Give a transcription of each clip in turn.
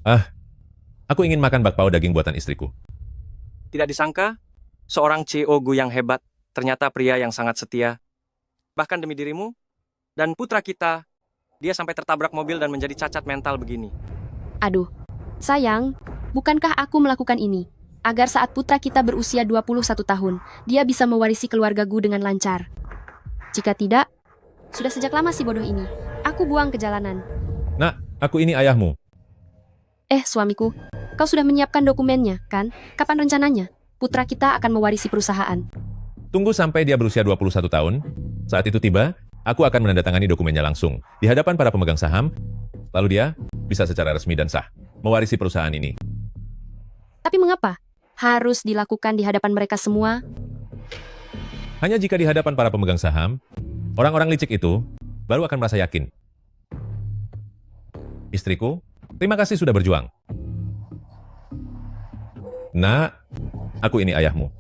Ah, aku ingin makan bakpao daging buatan istriku. Tidak disangka, seorang CEO yang hebat, ternyata pria yang sangat setia. Bahkan demi dirimu, dan putra kita, dia sampai tertabrak mobil dan menjadi cacat mental begini. Aduh, sayang, bukankah aku melakukan ini? Agar saat putra kita berusia 21 tahun, dia bisa mewarisi keluarga Gu dengan lancar. Jika tidak, sudah sejak lama si bodoh ini. Aku buang ke jalanan. Nak, aku ini ayahmu. Suamiku, kau sudah menyiapkan dokumennya, kan? Kapan rencananya? Putra kita akan mewarisi perusahaan. Tunggu sampai dia berusia 21 tahun. Saat itu tiba, aku akan menandatangani dokumennya langsung di hadapan para pemegang saham. Lalu dia bisa secara resmi dan sah mewarisi perusahaan ini. Tapi mengapa? Harus dilakukan di hadapan mereka semua? Hanya jika di hadapan para pemegang saham, orang-orang licik itu baru akan merasa yakin. Istriku, terima kasih sudah berjuang. Nak, aku ini ayahmu.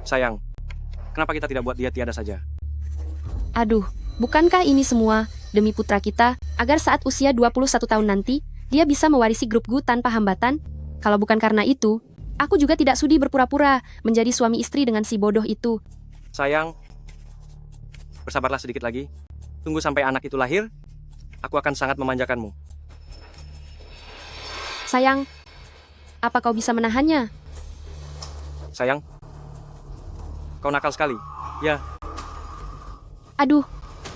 Sayang, kenapa kita tidak buat dia tiada saja? Aduh, bukankah ini semua demi putra kita, agar saat usia 21 tahun nanti, dia bisa mewarisi grup Gu tanpa hambatan? Kalau bukan karena itu, aku juga tidak sudi berpura-pura menjadi suami istri dengan si bodoh itu. Sayang, bersabarlah sedikit lagi. Tunggu sampai anak itu lahir, aku akan sangat memanjakanmu. Sayang, apa kau bisa menahannya? Sayang, kau nakal sekali. Ya, Aduh,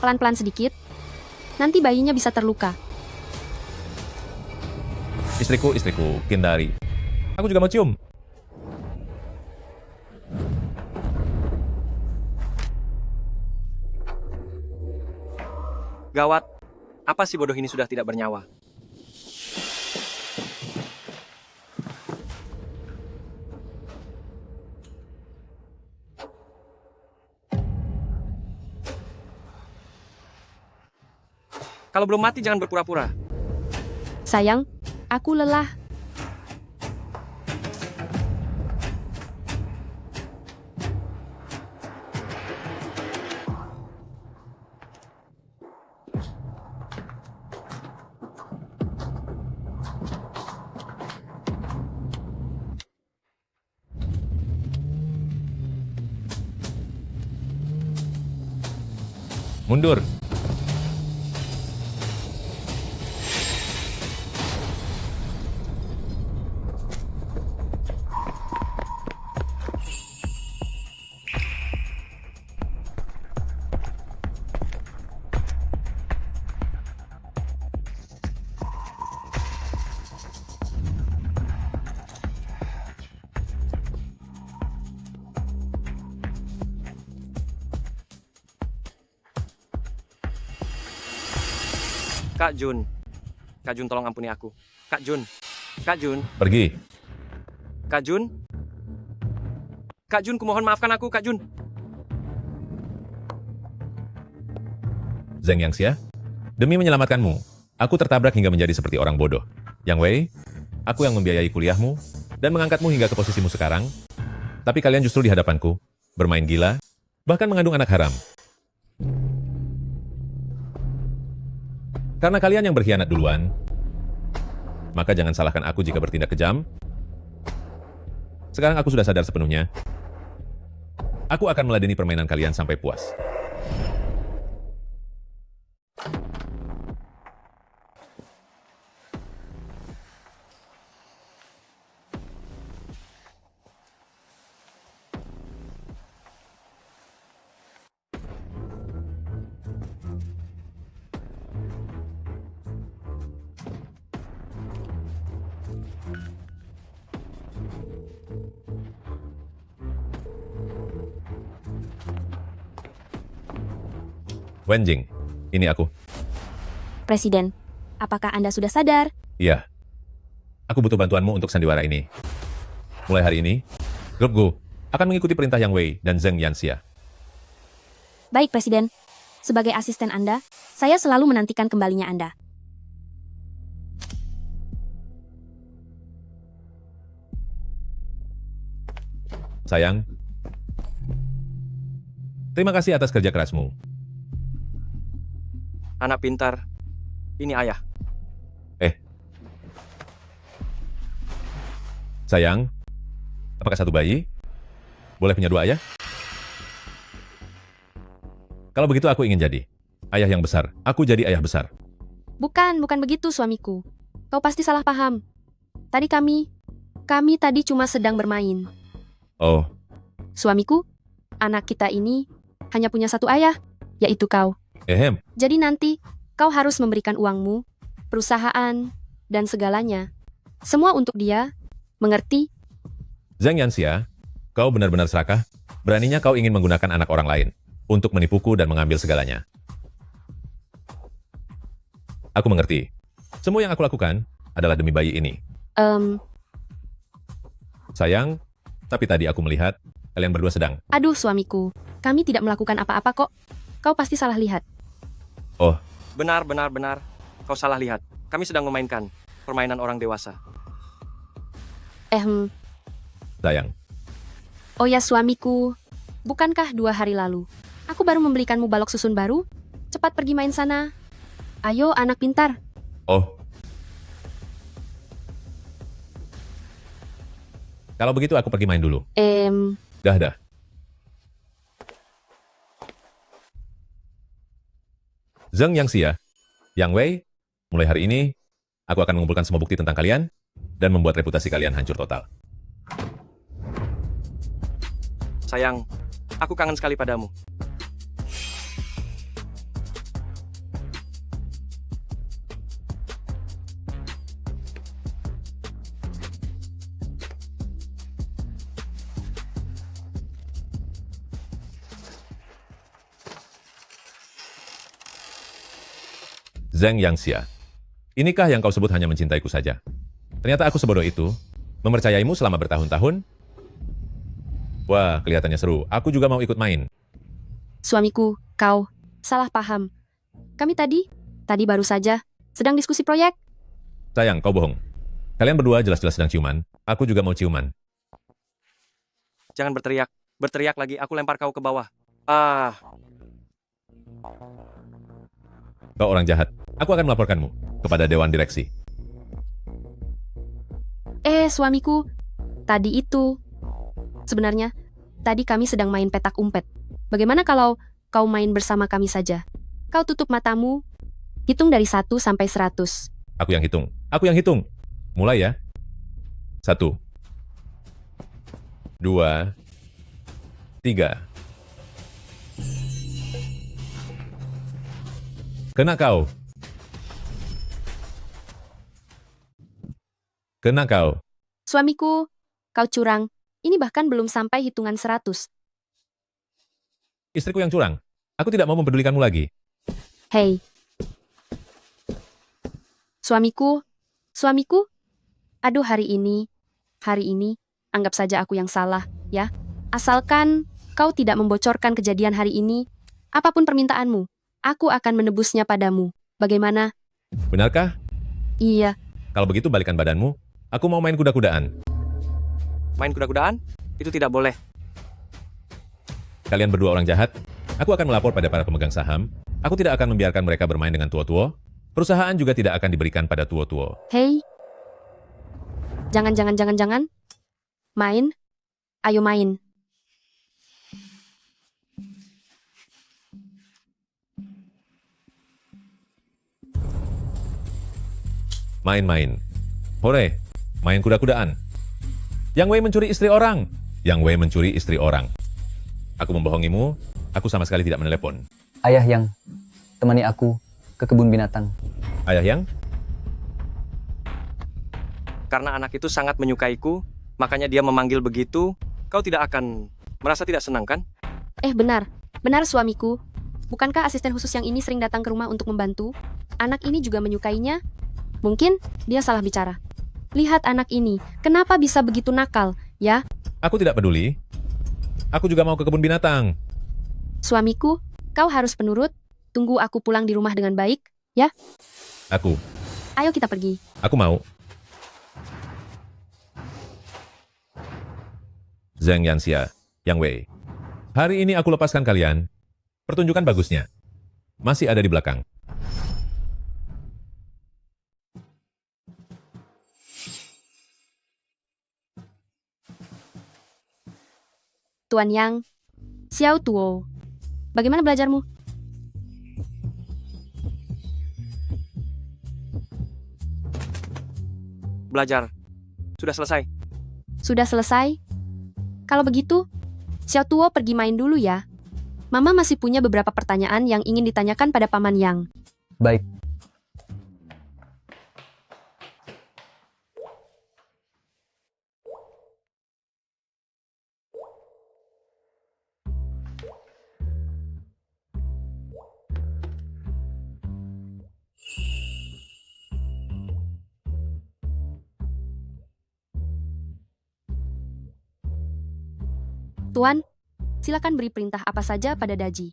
pelan-pelan sedikit. Nanti bayinya bisa terluka. Istriku, Kindari. Aku juga mau cium. gawat. Apa si bodoh ini sudah tidak bernyawa? Kalau belum mati jangan berpura-pura. Sayang, aku lelah. Mundur. Kak Jun. Kak Jun tolong ampuni aku. Kak Jun. Kak Jun. Pergi. Kak Jun. Kak Jun, kumohon maafkan aku, Kak Jun. Zheng Yangxia, demi menyelamatkanmu, aku tertabrak hingga menjadi seperti orang bodoh. Yang Wei, aku yang membiayai kuliahmu dan mengangkatmu hingga ke posisimu sekarang. Tapi kalian justru di hadapanku, bermain gila, bahkan mengandung anak haram. Karena kalian yang berkhianat duluan, maka jangan salahkan aku jika bertindak kejam. Sekarang aku sudah sadar sepenuhnya. Aku akan meladeni permainan kalian sampai puas. Wenjing, ini aku. Presiden, apakah Anda sudah sadar? Iya. Aku butuh bantuanmu untuk sandiwara ini. Mulai hari ini, grup Gu akan mengikuti perintah Yang Wei dan Zheng Yanxia. Baik, Presiden. Sebagai asisten Anda, saya selalu menantikan kembalinya Anda. Sayang, terima kasih atas kerja kerasmu. Anak pintar, Ini ayah. Sayang, apakah satu bayi? Boleh punya dua ayah? Kalau begitu aku ingin jadi ayah yang besar. Aku jadi ayah besar. Bukan begitu suamiku. Kau pasti salah paham. Tadi kami tadi cuma sedang bermain. Oh, Suamiku, anak kita ini hanya punya satu ayah, yaitu kau. Jadi nanti kau harus memberikan uangmu, perusahaan, dan segalanya. Semua untuk dia. Mengerti? Zhang Yanxia, kau benar-benar serakah. Beraninya kau ingin menggunakan anak orang lain untuk menipuku dan mengambil segalanya. Aku mengerti. Semua yang aku lakukan adalah demi bayi ini. Sayang, tapi tadi aku melihat kalian berdua sedang. Aduh suamiku, kami tidak melakukan apa-apa kok. Kau pasti salah lihat. Benar. Kau salah lihat. Kami sedang memainkan permainan orang dewasa. Sayang, Oh ya suamiku, bukankah 2 hari lalu aku baru membelikanmu balok susun baru? Cepat pergi main sana. Ayo anak pintar. oh. Kalau begitu aku pergi main dulu. Dah. Zhang Yanxia, Yang Wei, mulai hari ini, aku akan mengumpulkan semua bukti tentang kalian dan membuat reputasi kalian hancur total. Sayang, aku kangen sekali padamu. Zhang Yanxia, inikah yang kau sebut hanya mencintaiku saja? Ternyata aku sebodoh itu, mempercayaimu selama bertahun-tahun? Wah, kelihatannya seru. Aku juga mau ikut main. Suamiku, kau salah paham. Kami tadi baru saja sedang diskusi proyek. Sayang, kau bohong. Kalian berdua jelas-jelas sedang ciuman. Aku juga mau ciuman. Jangan berteriak. Berteriak lagi, aku lempar kau ke bawah. Kau orang jahat. Aku akan melaporkanmu kepada Dewan Direksi. Suamiku, tadi itu. Sebenarnya, tadi kami sedang main petak umpet. Bagaimana kalau kau main bersama kami saja? Kau tutup matamu, hitung dari 1 sampai 100. Aku yang hitung. Aku yang hitung. Mulai ya. 1, 2, 3. Kena kau. Kena kau. Suamiku, kau curang. Ini bahkan belum sampai hitungan 100. Istriku yang curang. Aku tidak mau mempedulikanmu lagi. Hei. Suamiku. Aduh hari ini, anggap saja aku yang salah, ya. Asalkan kau tidak membocorkan kejadian hari ini, apapun permintaanmu, aku akan menebusnya padamu. Bagaimana? Benarkah? Iya. Kalau begitu balikan badanmu. Aku mau main kuda-kudaan. Main kuda-kudaan? Itu tidak boleh. Kalian berdua orang jahat. Aku akan melapor pada para pemegang saham. Aku tidak akan membiarkan mereka bermain dengan tua-tua. Perusahaan juga tidak akan diberikan pada tua-tua. Hei. Jangan. Main. Ayo main. Main-main. Hore, main kuda-kudaan. Yang Wei mencuri istri orang. Yang Wei mencuri istri orang. Aku membohongimu, aku sama sekali tidak menelepon. Ayah yang temani aku ke kebun binatang. Ayah yang? Karena anak itu sangat menyukaiku, makanya dia memanggil begitu. Kau tidak akan merasa tidak senang, kan? Benar suamiku. Bukankah asisten khusus yang ini sering datang ke rumah untuk membantu? Anak ini juga menyukainya. Mungkin dia salah bicara. Lihat anak ini, kenapa bisa begitu nakal, ya? Aku tidak peduli. Aku juga mau ke kebun binatang. Suamiku, kau harus penurut. Tunggu aku pulang di rumah dengan baik, ya? Aku. Ayo kita pergi. Aku mau. Zhang Yanxia, Yang Wei. Hari ini aku lepaskan kalian. Pertunjukan bagusnya. Masih ada di belakang. Tuan Yang, Xiao Tuo. Bagaimana belajarmu? Belajar. Sudah selesai. Sudah selesai? Kalau begitu, Xiao Tuo pergi main dulu ya. Mama masih punya beberapa pertanyaan yang ingin ditanyakan pada Paman Yang. Baik. Tuan, silakan beri perintah apa saja pada Daji.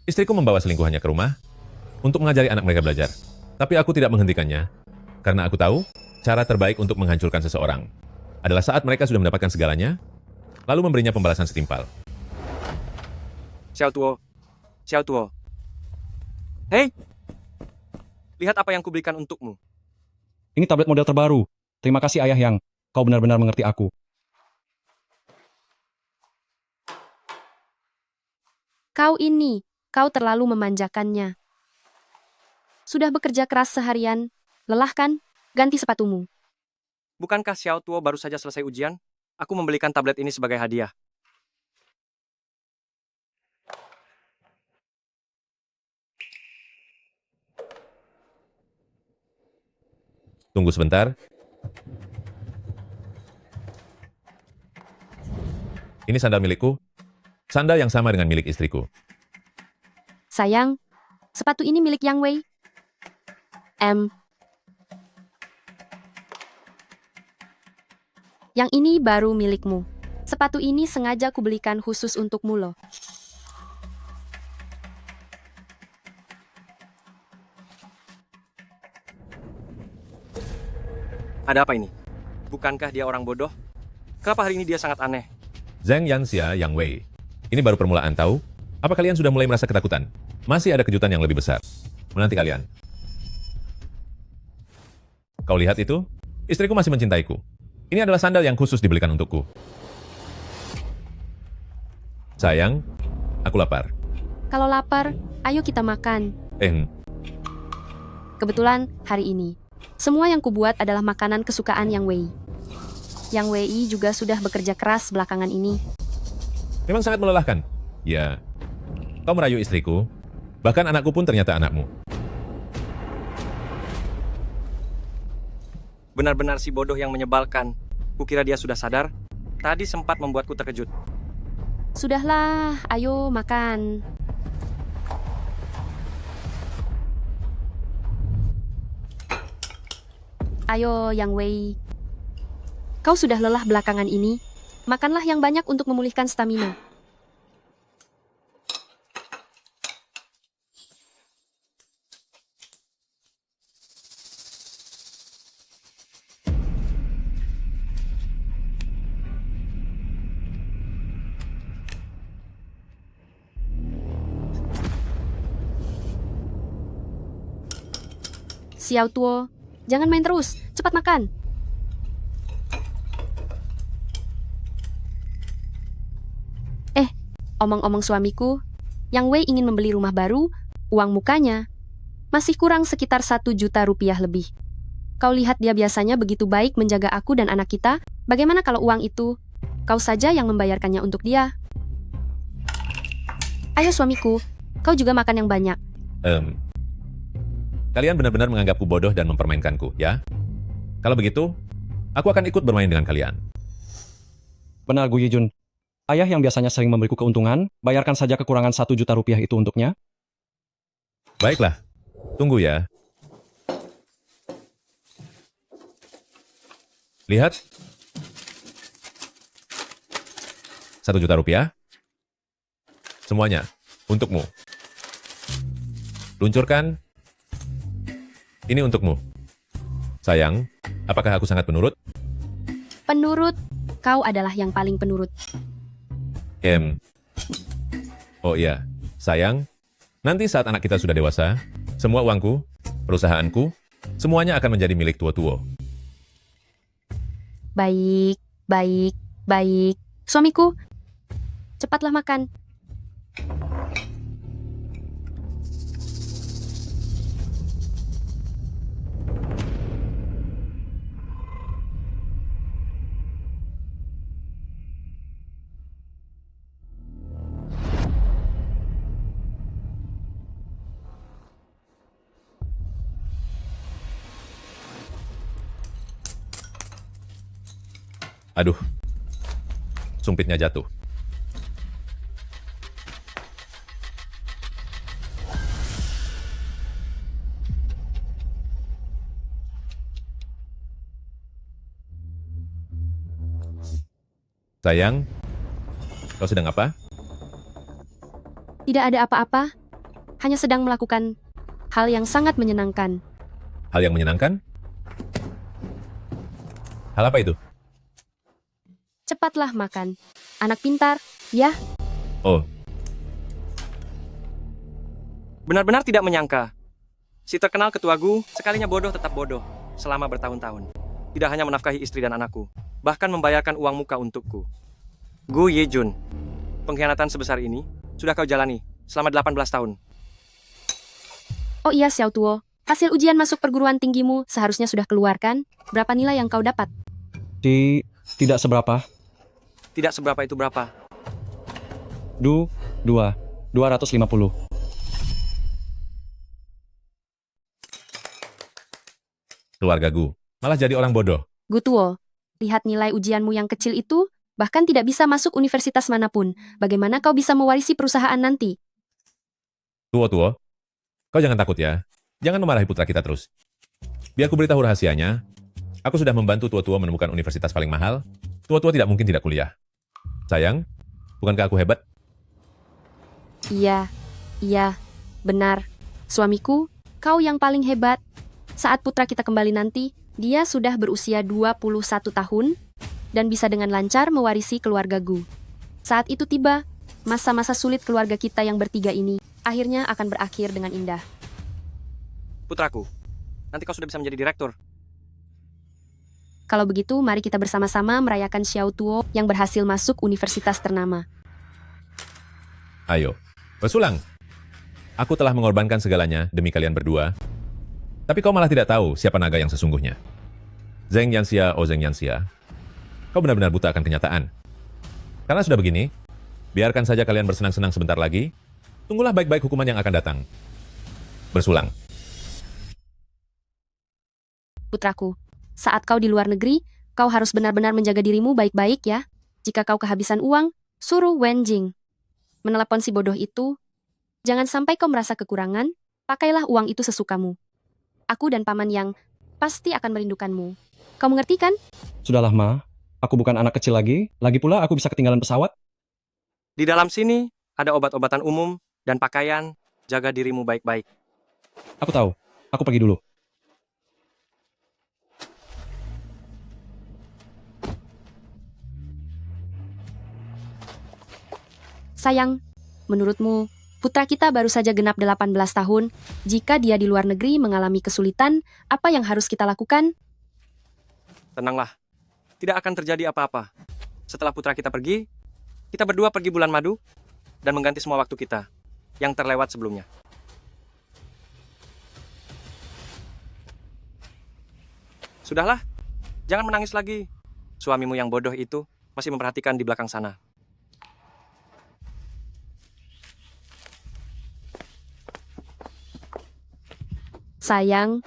Istriku membawa selingkuhannya ke rumah untuk mengajari anak mereka belajar. Tapi aku tidak menghentikannya, karena aku tahu cara terbaik untuk menghancurkan seseorang adalah saat mereka sudah mendapatkan segalanya, lalu memberinya pembalasan setimpal. Xiao Tuo. Xiao Tuo. Hei! Lihat apa yang kuberikan untukmu. Ini tablet model terbaru. Terima kasih Ayah Yang. Kau benar-benar mengerti aku. Kau terlalu memanjakannya. Sudah bekerja keras seharian, lelah kan? Ganti sepatumu. Bukankah Xiao Tuo baru saja selesai ujian? Aku membelikan tablet ini sebagai hadiah. Tunggu sebentar. Ini sandal milikku. Sandal yang sama dengan milik istriku. Sayang, sepatu ini milik Yang Wei. Yang ini baru milikmu. Sepatu ini sengaja kubelikan khusus untukmu loh. Ada apa ini? Bukankah dia orang bodoh? Kenapa hari ini dia sangat aneh? Zheng Yanxia Yang Wei. Ini baru permulaan tahu? Apa kalian sudah mulai merasa ketakutan? Masih ada kejutan yang lebih besar menanti kalian. Kau lihat itu? Istriku masih mencintaiku. Ini adalah sandal yang khusus dibelikan untukku. Sayang, aku lapar. Kalau lapar, ayo kita makan. Kebetulan, hari ini, semua yang kubuat adalah makanan kesukaan Yang Wei. Yang Wei juga sudah bekerja keras belakangan ini. Memang sangat melelahkan. Ya, kau merayu istriku. Bahkan anakku pun ternyata anakmu. Benar-benar si bodoh yang menyebalkan. Kukira dia sudah sadar. Tadi sempat membuatku terkejut. Sudahlah, ayo makan. Ayo, Yang Wei. Kau sudah lelah belakangan ini. Makanlah yang banyak untuk memulihkan stamina. Xiao Tuo, jangan main terus. Cepat makan. Omong-omong suamiku, Yang Wei ingin membeli rumah baru, uang mukanya masih kurang sekitar 1 juta rupiah lebih. Kau lihat dia biasanya begitu baik menjaga aku dan anak kita, bagaimana kalau uang itu kau saja yang membayarkannya untuk dia? Ayo suamiku, kau juga makan yang banyak. Kalian benar-benar menganggapku bodoh dan mempermainkanku, ya? Kalau begitu, aku akan ikut bermain dengan kalian. Benar Gu Yijun. Ayah yang biasanya sering memberiku keuntungan, bayarkan saja kekurangan 1 juta rupiah itu untuknya. Baiklah, tunggu ya. Lihat. 1 juta rupiah. Semuanya, untukmu. Luncurkan. Ini untukmu. Sayang, apakah aku sangat penurut? Penurut, kau adalah yang paling penurut. Oh iya, sayang, Nanti saat anak kita sudah dewasa, semua uangku, perusahaanku, semuanya akan menjadi milik Tuo-Tuo. Baik, baik, baik. Suamiku, cepatlah makan. Aduh, sumpitnya jatuh. Sayang, kau sedang apa? Tidak ada apa-apa, hanya sedang melakukan hal yang sangat menyenangkan. Hal yang menyenangkan? Hal apa itu? Cepatlah makan. Anak pintar, ya. Oh, Benar-benar tidak menyangka. Si terkenal ketua Gu, sekalinya bodoh tetap bodoh selama bertahun-tahun. Tidak hanya menafkahi istri dan anakku, bahkan membayarkan uang muka untukku. Gu Yejun, pengkhianatan sebesar ini sudah kau jalani selama 18 tahun. Oh iya, Xiao Tuo. Hasil ujian masuk perguruan tinggimu seharusnya sudah keluar kan? Berapa nilai yang kau dapat? Tidak seberapa. Tidak seberapa itu berapa. 250. keluarga Gu. Malah jadi orang bodoh. Gu Tuo, lihat nilai ujianmu yang kecil itu, bahkan tidak bisa masuk universitas manapun. Bagaimana kau bisa mewarisi perusahaan nanti? Tuo, kau jangan takut ya. Jangan memarahi putra kita terus. Biar ku beritahu rahasianya. Aku sudah membantu Tuo menemukan universitas paling mahal. Tuo tidak mungkin tidak kuliah. Sayang, bukankah aku hebat? Iya, benar. Suamiku, kau yang paling hebat. Saat putra kita kembali nanti, dia sudah berusia 21 tahun dan bisa dengan lancar mewarisi keluarga Gu. Saat itu tiba, masa-masa sulit keluarga kita yang bertiga ini akhirnya akan berakhir dengan indah. Putraku, nanti kau sudah bisa menjadi direktur. Kalau begitu, mari kita bersama-sama merayakan Xiao Tuo yang berhasil masuk universitas ternama. Ayo, bersulang. Aku telah mengorbankan segalanya demi kalian berdua. Tapi kau malah tidak tahu siapa naga yang sesungguhnya. Zheng Yanxia, oh Zheng Yanxia. Kau benar-benar buta akan kenyataan. Karena sudah begini, biarkan saja kalian bersenang-senang sebentar lagi. Tunggulah baik-baik hukuman yang akan datang. Bersulang. Putraku, saat kau di luar negeri, kau harus benar-benar menjaga dirimu baik-baik ya. Jika kau kehabisan uang, suruh Wen Jing menelepon si bodoh itu. Jangan sampai kau merasa kekurangan, pakailah uang itu sesukamu. Aku dan Paman Yang pasti akan merindukanmu. Kau mengerti kan? Sudahlah, Ma. Aku bukan anak kecil lagi. Lagi pula aku bisa ketinggalan pesawat. Di dalam sini ada obat-obatan umum dan pakaian. Jaga dirimu baik-baik. Aku tahu. Aku pergi dulu. Sayang, menurutmu, putra kita baru saja genap 18 tahun. Jika dia di luar negeri mengalami kesulitan, apa yang harus kita lakukan? Tenanglah, tidak akan terjadi apa-apa. Setelah putra kita pergi, kita berdua pergi bulan madu dan mengganti semua waktu kita yang terlewat sebelumnya. Sudahlah, jangan menangis lagi. Suamimu yang bodoh itu masih memperhatikan di belakang sana. Sayang,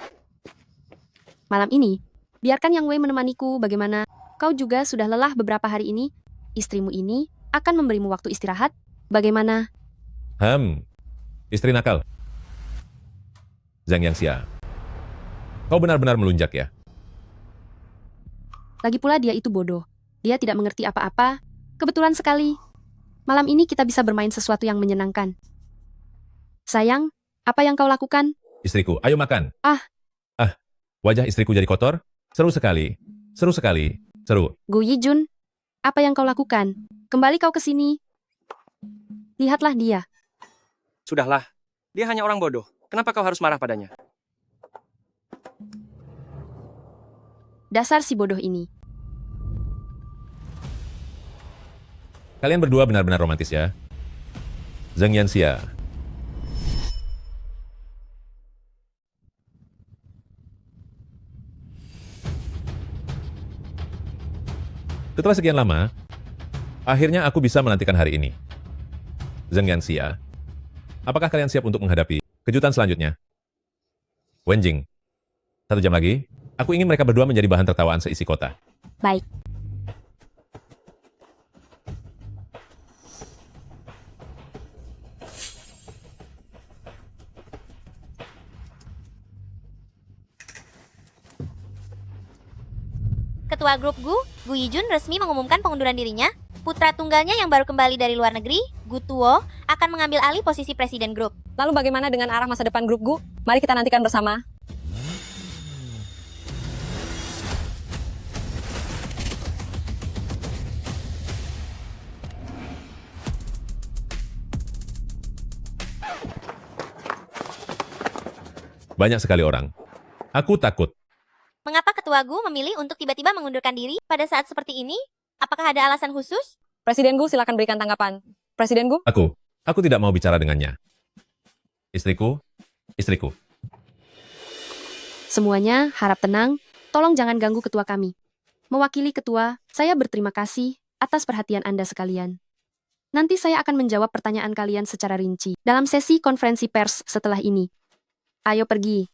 malam ini, biarkan Yang Wei menemaniku. Bagaimana? Kau juga sudah lelah beberapa hari ini. Istrimu ini akan memberimu waktu istirahat. Bagaimana? Istri nakal. Zhang Yanxia. Kau benar-benar melunjak ya? Lagi pula dia itu bodoh. Dia tidak mengerti apa-apa. Kebetulan sekali. Malam ini kita bisa bermain sesuatu yang menyenangkan. Sayang, apa yang kau lakukan? Istriku, ayo makan. Ah. Wajah istriku jadi kotor? Seru sekali. Seru. Gu Yijun, apa yang kau lakukan? Kembali kau ke sini. Lihatlah dia. Sudahlah, Dia hanya orang bodoh. Kenapa kau harus marah padanya? Dasar si bodoh ini. Kalian berdua benar-benar romantis ya. Zheng Yanxia. Setelah sekian lama, akhirnya aku bisa menantikan hari ini. Zheng Yanxia, apakah kalian siap untuk menghadapi kejutan selanjutnya? Wenjing, 1 jam lagi, aku ingin mereka berdua menjadi bahan tertawaan seisi kota. Baik. Ketua grup Gu Yijun resmi mengumumkan pengunduran dirinya. Putra tunggalnya yang baru kembali dari luar negeri, Gu Tuo, akan mengambil alih posisi presiden grup. Lalu bagaimana dengan arah masa depan grup Gu? Mari kita nantikan bersama. Banyak sekali orang. Aku takut. Mengapa Ketua Gu memilih untuk tiba-tiba mengundurkan diri pada saat seperti ini? Apakah ada alasan khusus? Presiden Gu silakan berikan tanggapan. Presiden Gu? Aku tidak mau bicara dengannya. Istriku, istriku. Semuanya harap tenang, tolong jangan ganggu ketua kami. Mewakili ketua, saya berterima kasih atas perhatian Anda sekalian. Nanti saya akan menjawab pertanyaan kalian secara rinci dalam sesi konferensi pers setelah ini. Ayo pergi.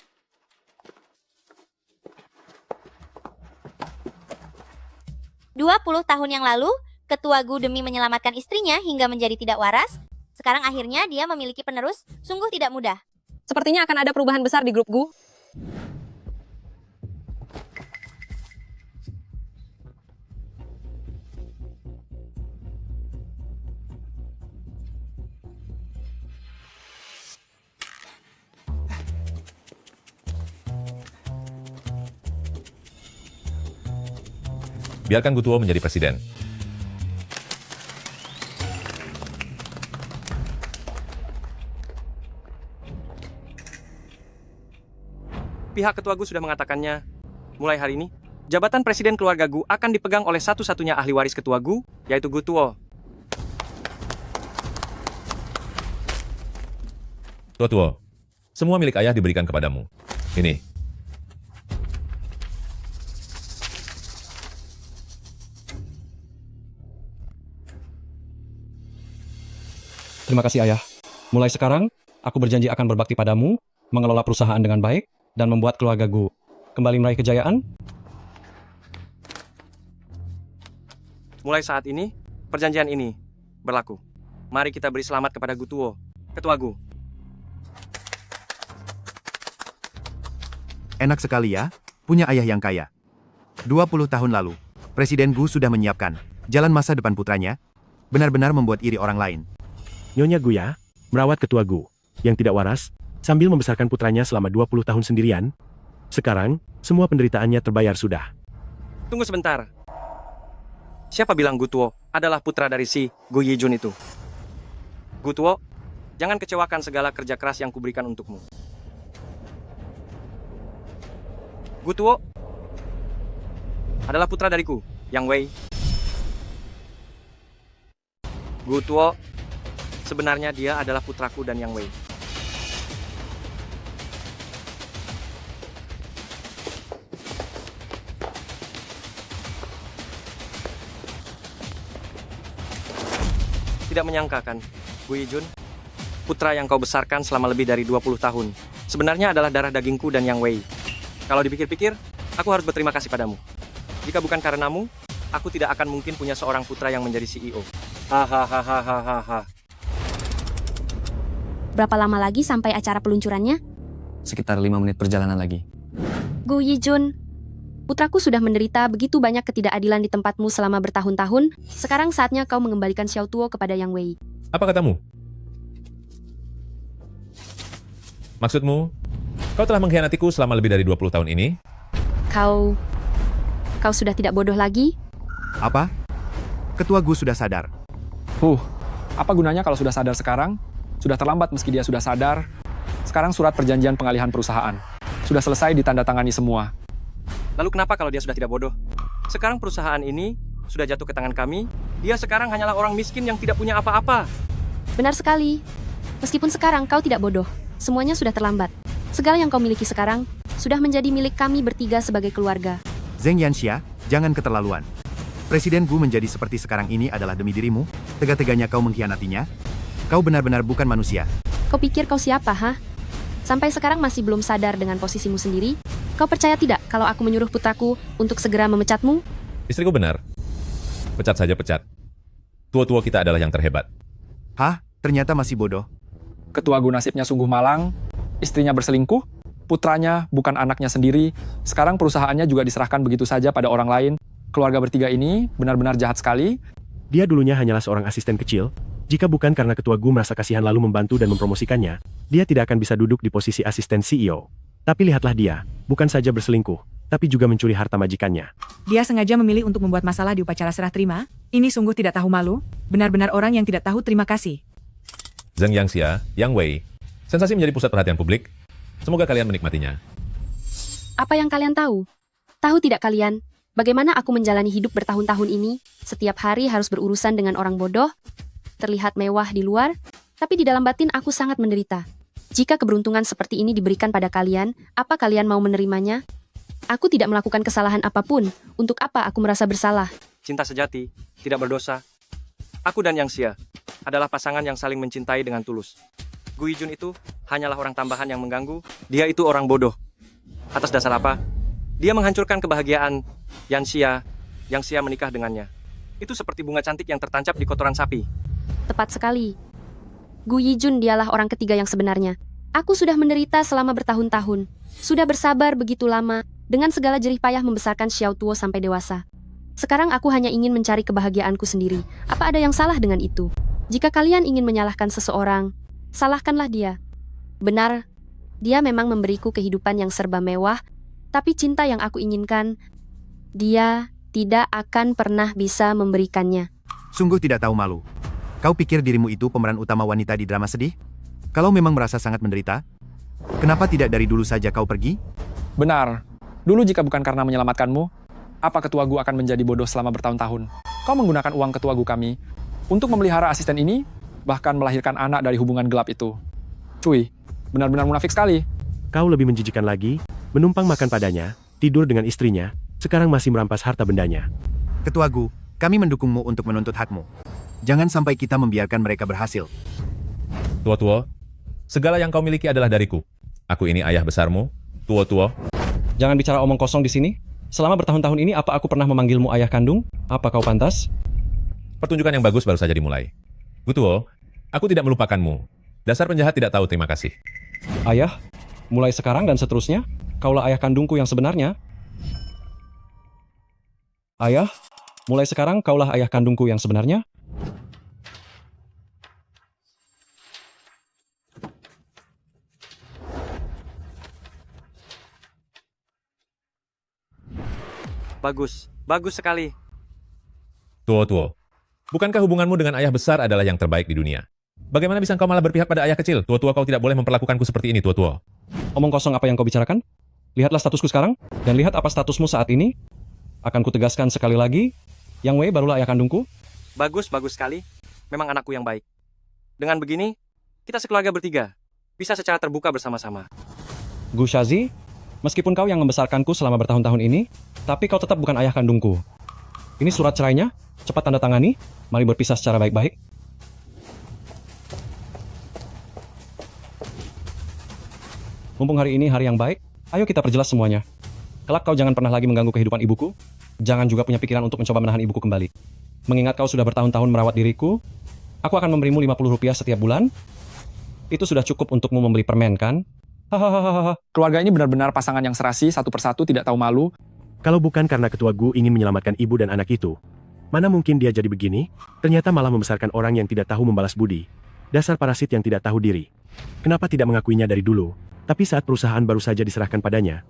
"20 tahun yang lalu, Ketua Gu demi menyelamatkan istrinya hingga menjadi tidak waras. Sekarang akhirnya dia memiliki penerus, sungguh tidak mudah. Sepertinya akan ada perubahan besar di grup Gu. Biarkan Gu Tuo menjadi presiden. Pihak Ketua Gu sudah mengatakannya. Mulai hari ini, jabatan presiden keluarga Gu akan dipegang oleh satu-satunya ahli waris Ketua Gu, yaitu Gu Tuo. Tuo, semua milik ayah diberikan kepadamu. Ini. Terima kasih ayah. Mulai sekarang, aku berjanji akan berbakti padamu, mengelola perusahaan dengan baik, dan membuat keluarga Gu kembali meraih kejayaan. Mulai saat ini, perjanjian ini berlaku. Mari kita beri selamat kepada Gu Tuo, Ketua Gu. Enak sekali ya, punya ayah yang kaya. 20 tahun lalu, Presiden Gu sudah menyiapkan jalan masa depan putranya, benar-benar membuat iri orang lain. Nyonya Gu ya, merawat Ketua Gu, yang tidak waras, sambil membesarkan putranya selama 20 tahun sendirian. Sekarang, semua penderitaannya terbayar sudah. Tunggu sebentar. Siapa bilang Gu Tuo adalah putra dari si Gu Yijun itu? Gu Tuo, jangan kecewakan segala kerja keras yang kuberikan untukmu. Gu Tuo adalah putra dariku, Yang Wei. Gu Tuo, sebenarnya dia adalah putraku dan Yang Wei. Tidak menyangka kan, Gu Yijun, putra yang kau besarkan selama lebih dari 20 tahun, sebenarnya adalah darah dagingku dan Yang Wei. Kalau dipikir-pikir, aku harus berterima kasih padamu. Jika bukan karenamu, aku tidak akan mungkin punya seorang putra yang menjadi CEO. Hahaha. Berapa lama lagi sampai acara peluncurannya? Sekitar 5 menit perjalanan lagi. Gu Yijun, putraku sudah menderita begitu banyak ketidakadilan di tempatmu selama bertahun-tahun. Sekarang saatnya kau mengembalikan Xiao Tuo kepada Yang Wei. Apa katamu? Maksudmu, kau telah mengkhianatiku selama lebih dari 20 tahun ini? Kau sudah tidak bodoh lagi? Apa? Ketua Gu sudah sadar. Apa gunanya kalau sudah sadar sekarang? Sudah terlambat meski dia sudah sadar. Sekarang surat perjanjian pengalihan perusahaan. Sudah selesai ditandatangani semua. Lalu kenapa kalau dia sudah tidak bodoh? Sekarang perusahaan ini sudah jatuh ke tangan kami. Dia sekarang hanyalah orang miskin yang tidak punya apa-apa. Benar sekali. Meskipun sekarang kau tidak bodoh, semuanya sudah terlambat. Segala yang kau miliki sekarang sudah menjadi milik kami bertiga sebagai keluarga. Zheng Yanxia, jangan keterlaluan. Presiden Gu menjadi seperti sekarang ini adalah demi dirimu. Tega-teganya kau mengkhianatinya. Kau benar-benar bukan manusia. Kau pikir kau siapa, ha? Sampai sekarang masih belum sadar dengan posisimu sendiri? Kau percaya tidak kalau aku menyuruh putraku untuk segera memecatmu? Istriku benar. Pecat saja pecat. Tua-tua kita adalah yang terhebat. Hah? Ternyata masih bodoh. Ketua Gu nasibnya sungguh malang. Istrinya berselingkuh, putranya bukan anaknya sendiri. Sekarang perusahaannya juga diserahkan begitu saja pada orang lain. Keluarga bertiga ini benar-benar jahat sekali. Dia dulunya hanyalah seorang asisten kecil. Jika bukan karena Ketua Gu merasa kasihan lalu membantu dan mempromosikannya, dia tidak akan bisa duduk di posisi asisten CEO. Tapi lihatlah dia, bukan saja berselingkuh, tapi juga mencuri harta majikannya. Dia sengaja memilih untuk membuat masalah di upacara serah terima. Ini sungguh tidak tahu malu, benar-benar orang yang tidak tahu terima kasih. Zheng Yanxia, Yang Wei. Sensasi menjadi pusat perhatian publik. Semoga kalian menikmatinya. Apa yang kalian tahu? Tahu tidak kalian, bagaimana aku menjalani hidup bertahun-tahun ini? Setiap hari harus berurusan dengan orang bodoh, terlihat mewah di luar, tapi di dalam batin aku sangat menderita. Jika keberuntungan seperti ini diberikan pada kalian, apa kalian mau menerimanya? Aku tidak melakukan kesalahan apapun. Untuk apa aku merasa bersalah? Cinta sejati, tidak berdosa. Aku dan Yang Xia adalah pasangan yang saling mencintai dengan tulus. Gu Yijun itu hanyalah orang tambahan yang mengganggu. Dia itu orang bodoh. Atas dasar apa? Dia menghancurkan kebahagiaan Yang Xia menikah dengannya. Itu seperti bunga cantik yang tertancap di kotoran sapi. Tepat sekali. Gu Yijun dialah orang ketiga yang sebenarnya. Aku sudah menderita selama bertahun-tahun. Sudah bersabar begitu lama, dengan segala jerih payah membesarkan Xiao Tuo sampai dewasa. Sekarang aku hanya ingin mencari kebahagiaanku sendiri. Apa ada yang salah dengan itu? Jika kalian ingin menyalahkan seseorang, salahkanlah dia. Benar, dia memang memberiku kehidupan yang serba mewah, tapi cinta yang aku inginkan, dia tidak akan pernah bisa memberikannya. Sungguh tidak tahu malu. Kau pikir dirimu itu pemeran utama wanita di drama sedih? Kalau memang merasa sangat menderita, kenapa tidak dari dulu saja kau pergi? Benar. Dulu jika bukan karena menyelamatkanmu, apa Ketua Gu akan menjadi bodoh selama bertahun-tahun? Kau menggunakan uang Ketua Gu kami untuk memelihara asisten ini, bahkan melahirkan anak dari hubungan gelap itu. Cuy, benar-benar munafik sekali. Kau lebih menjijikan lagi, menumpang makan padanya, tidur dengan istrinya, sekarang masih merampas harta bendanya. Ketua Gu, kami mendukungmu untuk menuntut hakmu. Jangan sampai kita membiarkan mereka berhasil. Tua-tua, segala yang kau miliki adalah dariku. Aku ini ayah besarmu, Tua-tua. Jangan bicara omong kosong di sini. Selama bertahun-tahun ini, apa aku pernah memanggilmu ayah kandung? Apa kau pantas? Pertunjukan yang bagus baru saja dimulai. Gutuo, aku tidak melupakanmu. Dasar penjahat tidak tahu terima kasih. Ayah, mulai sekarang dan seterusnya, kaulah ayah kandungku yang sebenarnya. Ayah, mulai sekarang kaulah ayah kandungku yang sebenarnya. Bagus, bagus sekali. Tua-tua, bukankah hubunganmu dengan ayah besar adalah yang terbaik di dunia? Bagaimana bisa kau malah berpihak pada ayah kecil? Tua-tua, kau tidak boleh memperlakukanku seperti ini, Tua-tua. Omong kosong apa yang kau bicarakan? Lihatlah statusku sekarang, dan lihat apa statusmu saat ini. Akan kutegaskan sekali lagi, Yang Wei barulah ayah kandungku. Bagus, bagus sekali. Memang anakku yang baik. Dengan begini, kita sekeluarga bertiga bisa secara terbuka bersama-sama. Gu Shazi, meskipun kau yang membesarkanku selama bertahun-tahun ini, tapi kau tetap bukan ayah kandungku. Ini surat cerainya, cepat tanda tangani, mari berpisah secara baik-baik. Mumpung hari ini hari yang baik, ayo kita perjelas semuanya. Kelak kau jangan pernah lagi mengganggu kehidupan ibuku, jangan juga punya pikiran untuk mencoba menahan ibuku kembali. Mengingat kau sudah bertahun-tahun merawat diriku, aku akan memberimu Rp50 setiap bulan. Itu sudah cukup untukmu membeli permen, kan? Hahaha. Keluarga ini benar-benar pasangan yang serasi, satu persatu tidak tahu malu. Kalau bukan karena Ketua Gu ingin menyelamatkan ibu dan anak itu, mana mungkin dia jadi begini? Ternyata malah membesarkan orang yang tidak tahu membalas budi. Dasar parasit yang tidak tahu diri. Kenapa tidak mengakuinya dari dulu? Tapi saat perusahaan baru saja diserahkan padanya,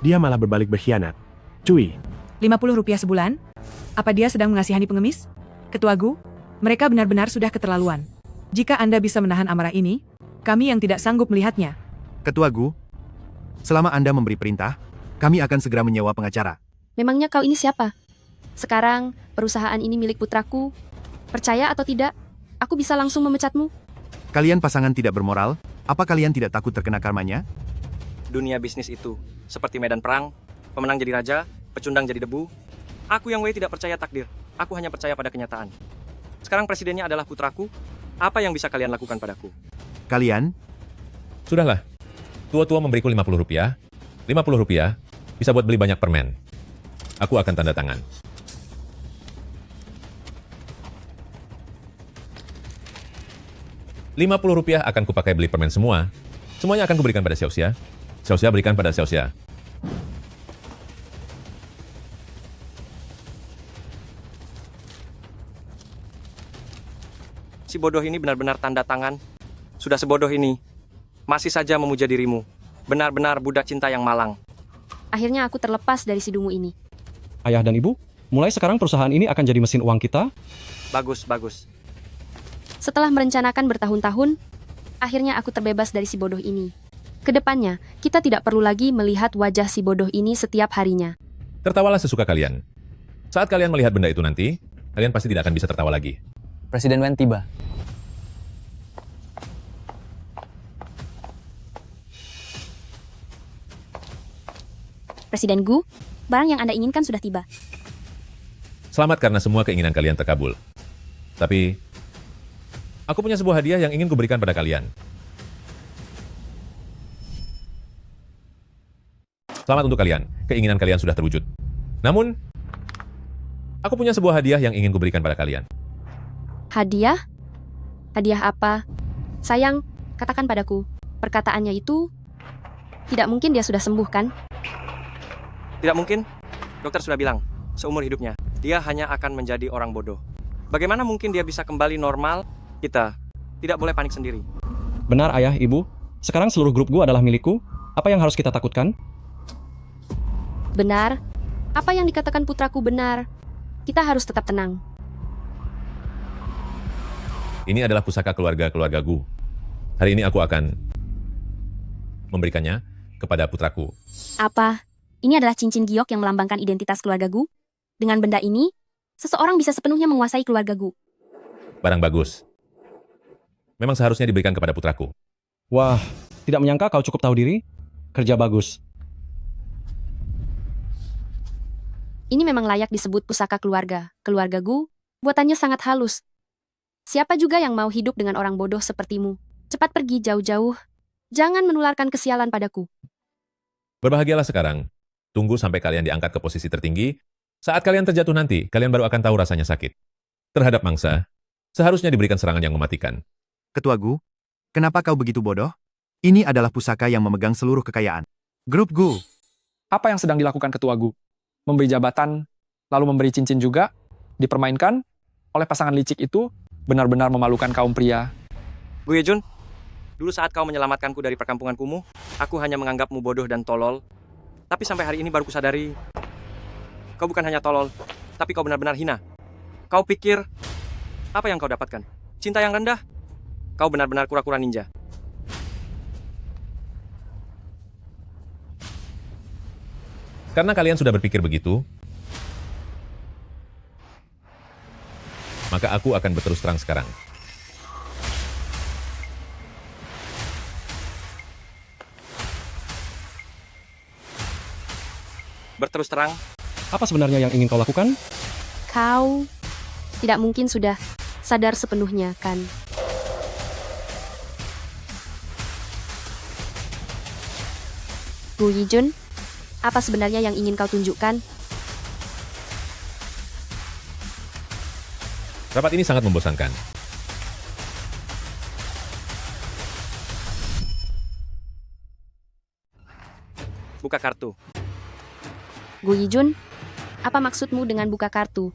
dia malah berbalik berkhianat. Cuy. Rp50 sebulan? Apa dia sedang mengasihani pengemis? Ketua Gu, mereka benar-benar sudah keterlaluan. Jika Anda bisa menahan amarah ini, kami yang tidak sanggup melihatnya, Ketua Gu, selama Anda memberi perintah, kami akan segera menyewa pengacara. Memangnya kau ini siapa? Sekarang, perusahaan ini milik putraku. Percaya atau tidak, aku bisa langsung memecatmu. Kalian pasangan tidak bermoral, apa kalian tidak takut terkena karmanya? Dunia bisnis itu seperti medan perang, pemenang jadi raja, pecundang jadi debu. Aku yang Wei tidak percaya takdir, aku hanya percaya pada kenyataan. Sekarang presidennya adalah putraku, apa yang bisa kalian lakukan padaku? Kalian? Sudahlah. Tua-tua memberiku 50 rupiah. 50 rupiah bisa buat beli banyak permen. Aku akan tanda tangan. Rp50 akan kupakai beli permen semua. Semuanya akan kuberikan pada Xiaoxia. Xiaoxia berikan pada Xiaoxia. Si bodoh ini benar-benar tanda tangan. Sudah sebodoh ini, masih saja memuja dirimu. Benar-benar budak cinta yang malang. Akhirnya aku terlepas dari si dungu ini. Ayah dan ibu, mulai sekarang perusahaan ini akan jadi mesin uang kita. Bagus, bagus. Setelah merencanakan bertahun-tahun, akhirnya aku terbebas dari si bodoh ini. Kedepannya, kita tidak perlu lagi melihat wajah si bodoh ini setiap harinya. Tertawalah sesuka kalian. Saat kalian melihat benda itu nanti, kalian pasti tidak akan bisa tertawa lagi. Presiden Wen tiba. Presiden Gu, barang yang Anda inginkan sudah tiba. Selamat karena semua keinginan kalian terkabul. Tapi, aku punya sebuah hadiah yang ingin kuberikan pada kalian. Selamat untuk kalian, keinginan kalian sudah terwujud. Namun, aku punya sebuah hadiah yang ingin kuberikan pada kalian. Hadiah? Hadiah apa? Sayang, katakan padaku. Perkataannya itu, tidak mungkin dia sudah sembuh kan? Tidak mungkin. Dokter sudah bilang, seumur hidupnya, dia hanya akan menjadi orang bodoh. Bagaimana mungkin dia bisa kembali normal? Kita tidak boleh panik sendiri. Benar ayah, ibu. Sekarang seluruh grup Gu adalah milikku. Apa yang harus kita takutkan? Benar. Apa yang dikatakan putraku benar. Kita harus tetap tenang. Ini adalah pusaka keluarga Gu. Hari ini aku akan memberikannya kepada putraku. Apa? Ini adalah cincin giok yang melambangkan identitas keluarga Gu. Dengan benda ini, seseorang bisa sepenuhnya menguasai keluarga Gu. Barang bagus. Memang seharusnya diberikan kepada putraku. Wah, tidak menyangka kau cukup tahu diri. Kerja bagus. Ini memang layak disebut pusaka keluarga. Keluarga Gu, buatannya sangat halus. Siapa juga yang mau hidup dengan orang bodoh sepertimu? Cepat pergi jauh-jauh. Jangan menularkan kesialan padaku. Berbahagialah sekarang. Tunggu sampai kalian diangkat ke posisi tertinggi. Saat kalian terjatuh nanti, kalian baru akan tahu rasanya sakit. Terhadap mangsa, seharusnya diberikan serangan yang mematikan. Ketua Gu, kenapa kau begitu bodoh? Ini adalah pusaka yang memegang seluruh kekayaan. Grup Gu. Apa yang sedang dilakukan Ketua Gu? Memberi jabatan, lalu memberi cincin juga, dipermainkan oleh pasangan licik itu, benar-benar memalukan kaum pria. Gu Yejun, dulu saat kau menyelamatkanku dari perkampungan kumuh, aku hanya menganggapmu bodoh dan tolol. Tapi sampai hari ini baru kusadari, kau bukan hanya tolol, tapi kau benar-benar hina. Kau pikir, apa yang kau dapatkan? Cinta yang rendah? Kau benar-benar kura-kura ninja. Karena kalian sudah berpikir begitu, maka aku akan berterus terang sekarang. Berterus terang, Apa sebenarnya yang ingin kau lakukan? Kau tidak mungkin sudah sadar sepenuhnya, kan? Gu Yijun, apa sebenarnya yang ingin kau tunjukkan? Rapat ini sangat membosankan. buka kartu. Gu Yijun, apa maksudmu dengan buka kartu?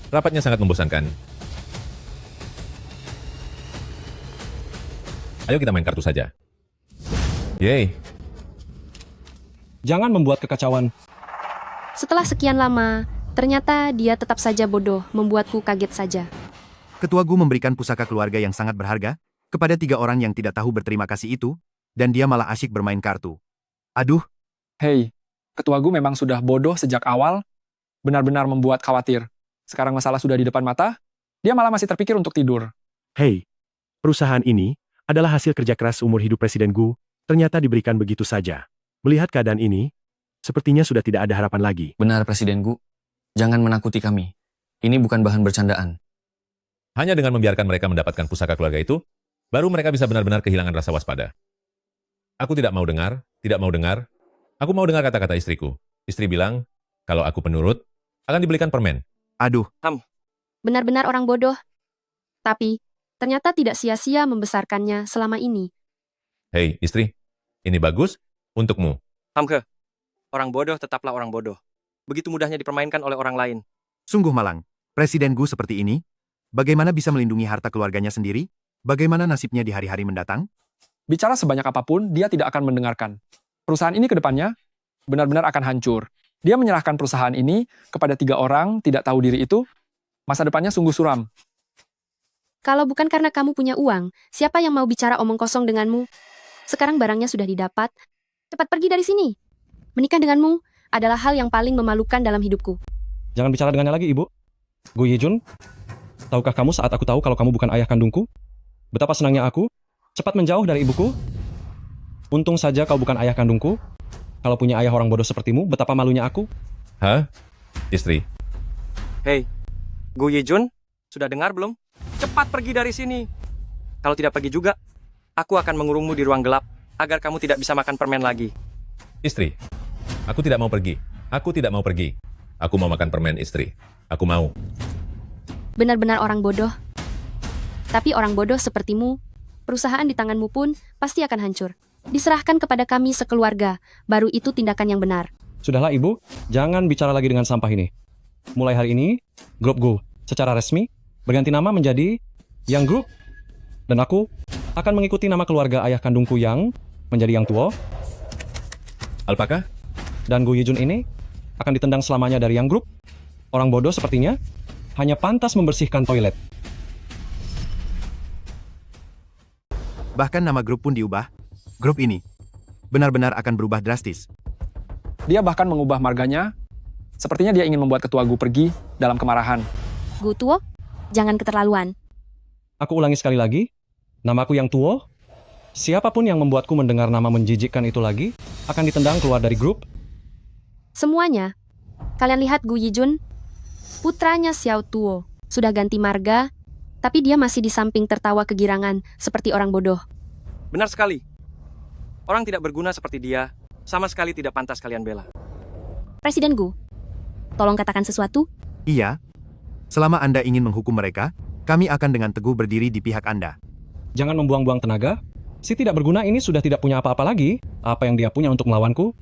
Rapatnya sangat membosankan. Ayo kita main kartu saja. Yeay. Jangan membuat kekacauan. Setelah sekian lama, ternyata dia tetap saja bodoh, membuatku kaget saja. Ketua Gu memberikan pusaka keluarga yang sangat berharga kepada 3 orang yang tidak tahu berterima kasih itu, dan dia malah asyik bermain kartu. Aduh, Hei, Ketua Gu memang sudah bodoh sejak awal, benar-benar membuat khawatir. Sekarang masalah sudah di depan mata, dia malah masih terpikir untuk tidur. Hei, perusahaan ini adalah hasil kerja keras umur hidup Presiden Gu, ternyata diberikan begitu saja. Melihat keadaan ini, sepertinya sudah tidak ada harapan lagi. Benar Presiden Gu, jangan menakuti kami. Ini bukan bahan bercandaan. Hanya dengan membiarkan mereka mendapatkan pusaka keluarga itu, baru mereka bisa benar-benar kehilangan rasa waspada. Aku tidak mau dengar, tidak mau dengar. Aku mau dengar kata-kata istriku. Istri bilang, kalau aku penurut, akan dibelikan permen. aduh, Benar-benar orang bodoh. Tapi, ternyata tidak sia-sia membesarkannya selama ini. Hei, istri, ini bagus untukmu. Hamke, orang bodoh tetaplah orang bodoh. Begitu mudahnya dipermainkan oleh orang lain. sungguh malang. Presiden Gu seperti ini, bagaimana bisa melindungi harta keluarganya sendiri? Bagaimana nasibnya di hari-hari mendatang? Bicara sebanyak apapun, dia tidak akan mendengarkan. Perusahaan ini ke depannya benar-benar akan hancur. Dia menyerahkan perusahaan ini kepada 3 orang tidak tahu diri itu, masa depannya sungguh suram. Kalau bukan karena kamu punya uang, siapa yang mau bicara omong kosong denganmu? Sekarang barangnya sudah didapat. Cepat pergi dari sini. Menikah denganmu adalah hal yang paling memalukan dalam hidupku. Jangan bicara dengannya lagi, Ibu. Gu Yijun, tahukah kamu saat aku tahu kalau kamu bukan ayah kandungku? Betapa senangnya aku, cepat menjauh dari ibuku. Untung saja kau bukan ayah kandungku. Kalau punya ayah orang bodoh sepertimu, betapa malunya aku. Hah? Istri, Hei, Gu Yijun, sudah dengar belum? Cepat pergi dari sini. Kalau tidak pergi juga, aku akan mengurungmu di ruang gelap, agar kamu tidak bisa makan permen lagi. istri. Aku tidak mau pergi. Aku tidak mau pergi. Aku mau makan permen, istri. Aku mau. Benar-benar orang bodoh. Tapi orang bodoh sepertimu, perusahaan di tanganmu pun pasti akan hancur. Diserahkan kepada kami sekeluarga, baru itu tindakan yang benar. Sudahlah, Ibu. Jangan bicara lagi dengan sampah ini. Mulai hari ini, grup Gu secara resmi berganti nama menjadi Yang Group. Dan aku akan mengikuti nama keluarga ayah kandungku yang menjadi Yang Tuo. Alpaka? Dan Gu Yijun ini akan ditendang selamanya dari Yang Group. Orang bodoh sepertinya hanya pantas membersihkan toilet. Bahkan nama grup pun diubah. Grup ini benar-benar akan berubah drastis. Dia bahkan mengubah marganya. Sepertinya dia ingin membuat Ketua Gu pergi dalam kemarahan. Gu Tuo, jangan keterlaluan. Aku ulangi sekali lagi. Namaku Yang Tuo. Siapapun yang membuatku mendengar nama menjijikkan itu lagi, akan ditendang keluar dari grup. Semuanya. Kalian lihat Gu Yijun? Putranya Xiao Tuo sudah ganti marga, tapi dia masih di samping tertawa kegirangan seperti orang bodoh. Benar sekali. Orang tidak berguna seperti dia, sama sekali tidak pantas kalian bela. Presiden Gu, tolong katakan sesuatu. Iya, selama Anda ingin menghukum mereka, kami akan dengan teguh berdiri di pihak Anda. Jangan membuang-buang tenaga. Si tidak berguna ini sudah tidak punya apa-apa lagi. Apa yang dia punya untuk melawanku?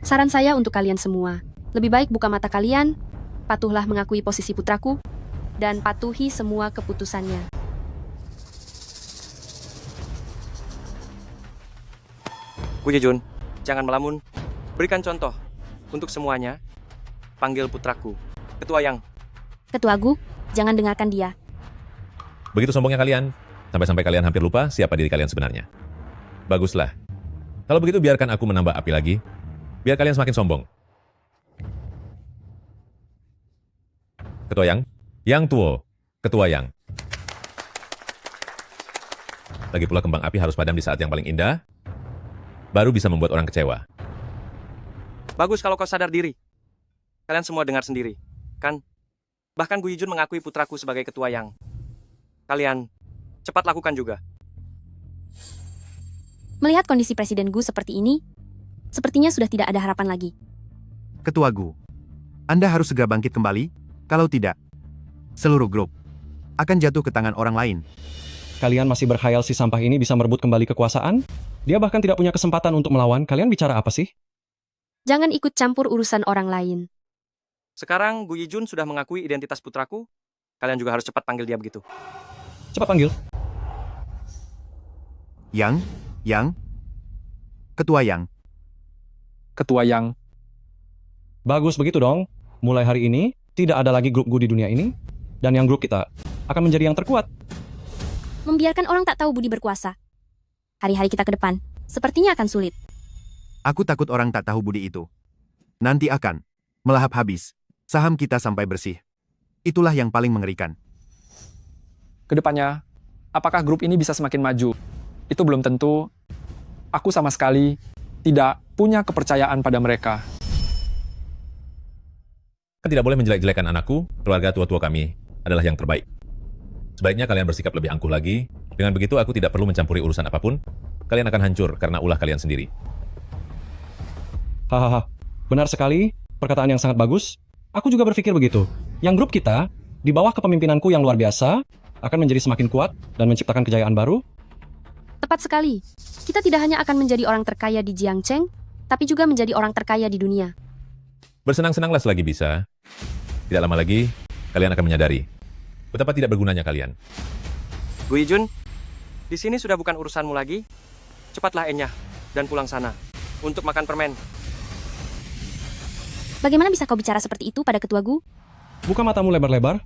Saran saya untuk kalian semua, lebih baik buka mata kalian, patuhlah mengakui posisi putraku, dan patuhi semua keputusannya. Gu Yijun, jangan melamun. Berikan contoh. Untuk semuanya, panggil putraku, Ketua Yang. Ketua Gu, jangan dengarkan dia. Begitu sombongnya kalian, sampai-sampai kalian hampir lupa siapa diri kalian sebenarnya. Baguslah. Kalau begitu biarkan aku menambah api lagi, biar kalian semakin sombong. Ketua Yang Tuo, Ketua Yang. Lagi pula kembang api harus padam di saat yang paling indah, baru bisa membuat orang kecewa. Bagus kalau kau sadar diri. Kalian semua dengar sendiri, kan? Bahkan Gu Yijun mengakui putraku sebagai Ketua Yang. Kalian, cepat lakukan juga. Melihat kondisi Presiden Gu seperti ini, sepertinya sudah tidak ada harapan lagi. Ketua Gu, Anda harus segera bangkit kembali, kalau tidak, seluruh grup akan jatuh ke tangan orang lain. Kalian masih berkhayal si sampah ini bisa merebut kembali kekuasaan? Dia bahkan tidak punya kesempatan untuk melawan. Kalian bicara apa sih? Jangan ikut campur urusan orang lain. Sekarang Gu Yijun sudah mengakui identitas putraku. Kalian juga harus cepat panggil dia begitu. Cepat panggil. Yang, Ketua Yang. Ketua Yang. Bagus begitu dong. Mulai hari ini, tidak ada lagi grup Gu di dunia ini. Dan Yang Group kita akan menjadi yang terkuat. Membiarkan orang tak tahu budi berkuasa. Hari-hari kita ke depan, sepertinya akan sulit. Aku takut orang tak tahu budi itu. Nanti akan melahap habis saham kita sampai bersih. Itulah yang paling mengerikan. Kedepannya, apakah grup ini bisa semakin maju? Itu belum tentu. Aku sama sekali tidak punya kepercayaan pada mereka. Kan tidak boleh menjelek-jelekan anakku, keluarga tua-tua kami adalah yang terbaik. Sebaiknya kalian bersikap lebih angkuh lagi. Dengan begitu aku tidak perlu mencampuri urusan apapun. Kalian akan hancur karena ulah kalian sendiri. Hahaha, benar sekali, perkataan yang sangat bagus. Aku juga berpikir begitu. Yang grup kita, di bawah kepemimpinanku yang luar biasa, akan menjadi semakin kuat dan menciptakan kejayaan baru. Tepat sekali. Kita tidak hanya akan menjadi orang terkaya di Jiangcheng, tapi juga menjadi orang terkaya di dunia. Bersenang-senanglah selagi bisa. Tidak lama lagi, kalian akan menyadari betapa tidak bergunanya kalian. Gu Yijun, di sini sudah bukan urusanmu lagi. Cepatlah enyah dan pulang sana untuk makan permen. Bagaimana bisa kau bicara seperti itu pada ketua Gu? Buka matamu lebar-lebar.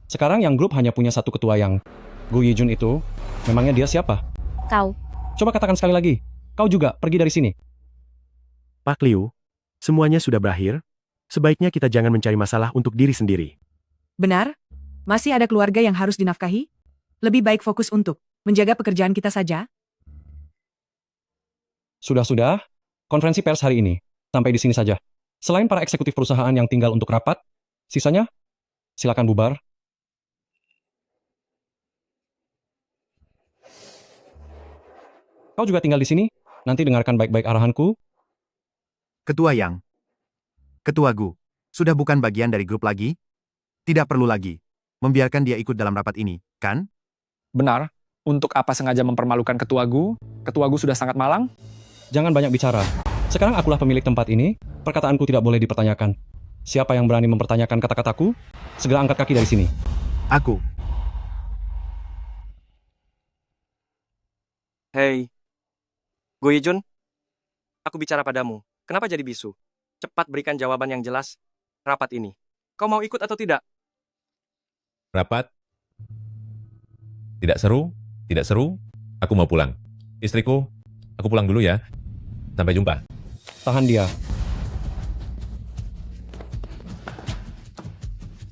Sekarang yang grup hanya punya satu ketua yang Gu Yijun itu. Memangnya dia siapa? Kau. Coba katakan sekali lagi. Kau juga pergi dari sini. Pak Liu, semuanya sudah berakhir. Sebaiknya kita jangan mencari masalah untuk diri sendiri. Benar? Masih ada keluarga yang harus dinafkahi? Lebih baik fokus untuk menjaga pekerjaan kita saja. Sudah-sudah, konferensi pers hari ini. Sampai di sini saja. Selain para eksekutif perusahaan yang tinggal untuk rapat, sisanya, silakan bubar. Kau juga tinggal di sini, nanti dengarkan baik-baik arahanku. Ketua Yang. Ketua Gu. Sudah bukan bagian dari grup lagi? Tidak perlu lagi membiarkan dia ikut dalam rapat ini, kan? Benar, untuk apa sengaja mempermalukan Ketua Gu? Ketua Gu sudah sangat malang. Jangan banyak bicara. Sekarang akulah pemilik tempat ini, perkataanku tidak boleh dipertanyakan. Siapa yang berani mempertanyakan kata-kataku, segera angkat kaki dari sini. Aku. Hei, Gu Yijun, aku bicara padamu. Kenapa jadi bisu? Cepat berikan jawaban yang jelas. Rapat ini. Kau mau ikut atau tidak? Rapat? Tidak seru? Tidak seru? Aku mau pulang. Istriku, aku pulang dulu ya. Sampai jumpa. Tahan dia.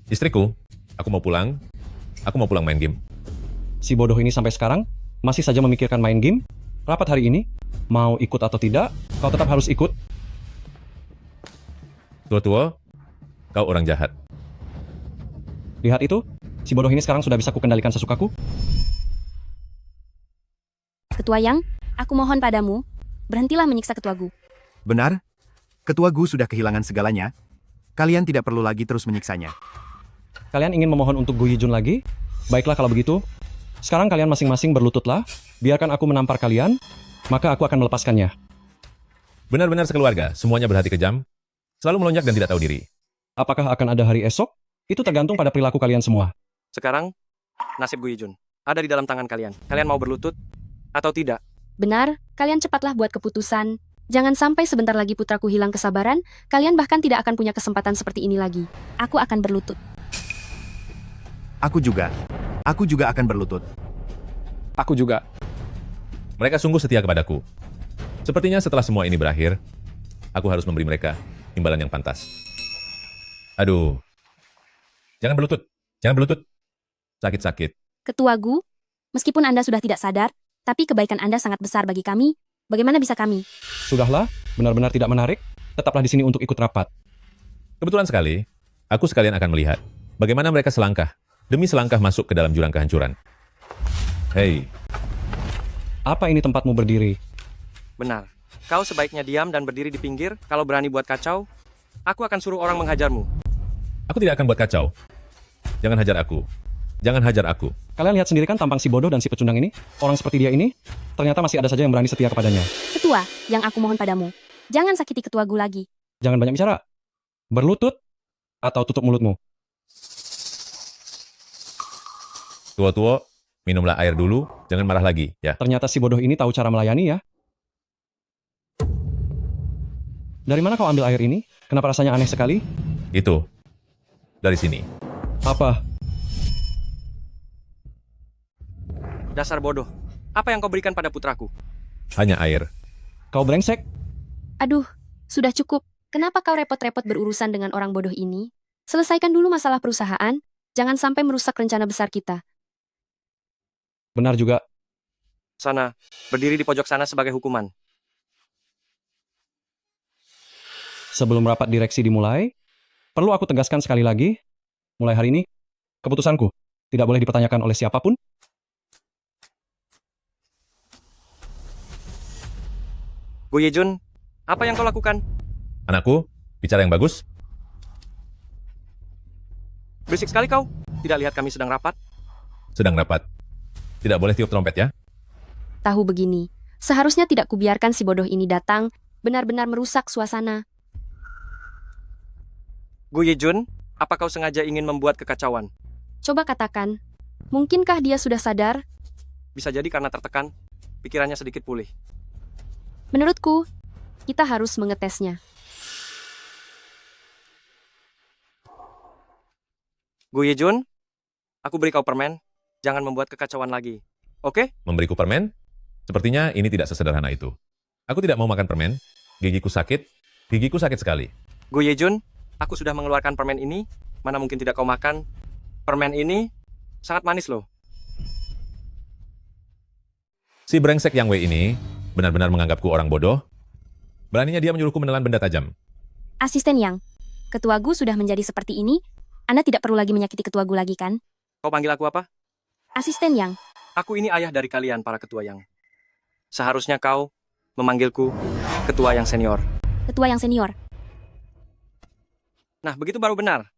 Istriku, aku mau pulang. Aku mau pulang main game. Si bodoh ini sampai sekarang masih saja memikirkan main game. Rapat hari ini, mau ikut atau tidak, kau tetap harus ikut. Tua-tua, kau orang jahat. Lihat itu, si bodoh ini sekarang sudah bisa kukendalikan sesukaku. Ketua Yang, aku mohon padamu, berhentilah menyiksa Ketua Gu. Benar? Ketua Gu sudah kehilangan segalanya. Kalian tidak perlu lagi terus menyiksanya. Kalian ingin memohon untuk Gu Yijun lagi? Baiklah kalau begitu. Sekarang kalian masing-masing berlututlah. Biarkan aku menampar kalian, maka aku akan melepaskannya. Benar-benar sekeluarga, semuanya berhati kejam, selalu melonjak dan tidak tahu diri. Apakah akan ada hari esok? Itu tergantung pada perilaku kalian semua. Sekarang, nasib Gu Yijun ada di dalam tangan kalian. Kalian mau berlutut atau tidak? Benar, kalian cepatlah buat keputusan. Jangan sampai sebentar lagi putraku hilang kesabaran, kalian bahkan tidak akan punya kesempatan seperti ini lagi. Aku akan berlutut. Aku juga. Aku juga akan berlutut. Aku juga. Mereka sungguh setia kepadaku. Sepertinya setelah semua ini berakhir, aku harus memberi mereka imbalan yang pantas. Aduh. Jangan berlutut. Jangan berlutut. Sakit-sakit. Ketua Gu, meskipun Anda sudah tidak sadar, tapi kebaikan Anda sangat besar bagi kami. Bagaimana bisa kami? Sudahlah, benar-benar tidak menarik. Tetaplah di sini untuk ikut rapat. Kebetulan sekali, aku sekalian akan melihat bagaimana mereka selangkah demi selangkah masuk ke dalam jurang kehancuran. Hei, apa ini tempatmu berdiri? Benar. Kau sebaiknya diam dan berdiri di pinggir. Kalau berani buat kacau, aku akan suruh orang menghajarmu. aku tidak akan buat kacau. Jangan hajar aku. Jangan hajar aku. Kalian lihat sendiri kan tampang si bodoh dan si pecundang ini? Orang seperti dia ini, ternyata masih ada saja yang berani setia kepadanya. Ketua, yang aku mohon padamu, jangan sakiti Ketua Gu lagi. Jangan banyak bicara. Berlutut atau tutup mulutmu. Tua-tua, minumlah air dulu. Jangan marah lagi, ya. Ternyata si bodoh ini tahu cara melayani ya. Dari mana kau ambil air ini? Kenapa rasanya aneh sekali? Itu. Dari sini. Apa? Dasar bodoh. Apa yang kau berikan pada putraku? Hanya air. Kau brengsek. Aduh, sudah cukup. Kenapa kau repot-repot berurusan dengan orang bodoh ini? Selesaikan dulu masalah perusahaan, jangan sampai merusak rencana besar kita. Benar juga. Sana, berdiri di pojok sana sebagai hukuman. Sebelum rapat direksi dimulai, perlu aku tegaskan sekali lagi, mulai hari ini, keputusanku tidak boleh dipertanyakan oleh siapapun. Gu Yejun, apa yang kau lakukan? Anakku, bicara yang bagus. Berisik sekali kau. Tidak lihat kami sedang rapat? Sedang rapat. Tidak boleh tiup trompet ya. Tahu begini, seharusnya tidak kubiarkan si bodoh ini datang, benar-benar merusak suasana. Gu Yejun, apa kau sengaja ingin membuat kekacauan? Coba katakan, mungkinkah dia sudah sadar? Bisa jadi karena tertekan, pikirannya sedikit pulih. Menurutku, kita harus mengetesnya. Gu Yejun, aku beri kau permen, jangan membuat kekacauan lagi. Oke? Memberiku permen? Sepertinya ini tidak sesederhana itu. Aku tidak mau makan permen. Gigiku sakit sekali. Gu Yejun, aku sudah mengeluarkan permen ini, mana mungkin tidak kau makan. Permen ini sangat manis loh. Si brengsek Yang Wei ini benar-benar menganggapku orang bodoh. Beraninya dia menyuruhku menelan benda tajam. Asisten Yang, ketua Gu sudah menjadi seperti ini, Anda tidak perlu lagi menyakiti ketua Gu lagi kan? Kau panggil aku apa? Asisten Yang, Aku ini ayah dari kalian para ketua Yang. Seharusnya kau memanggilku ketua yang senior. ketua yang senior. Nah, begitu baru benar.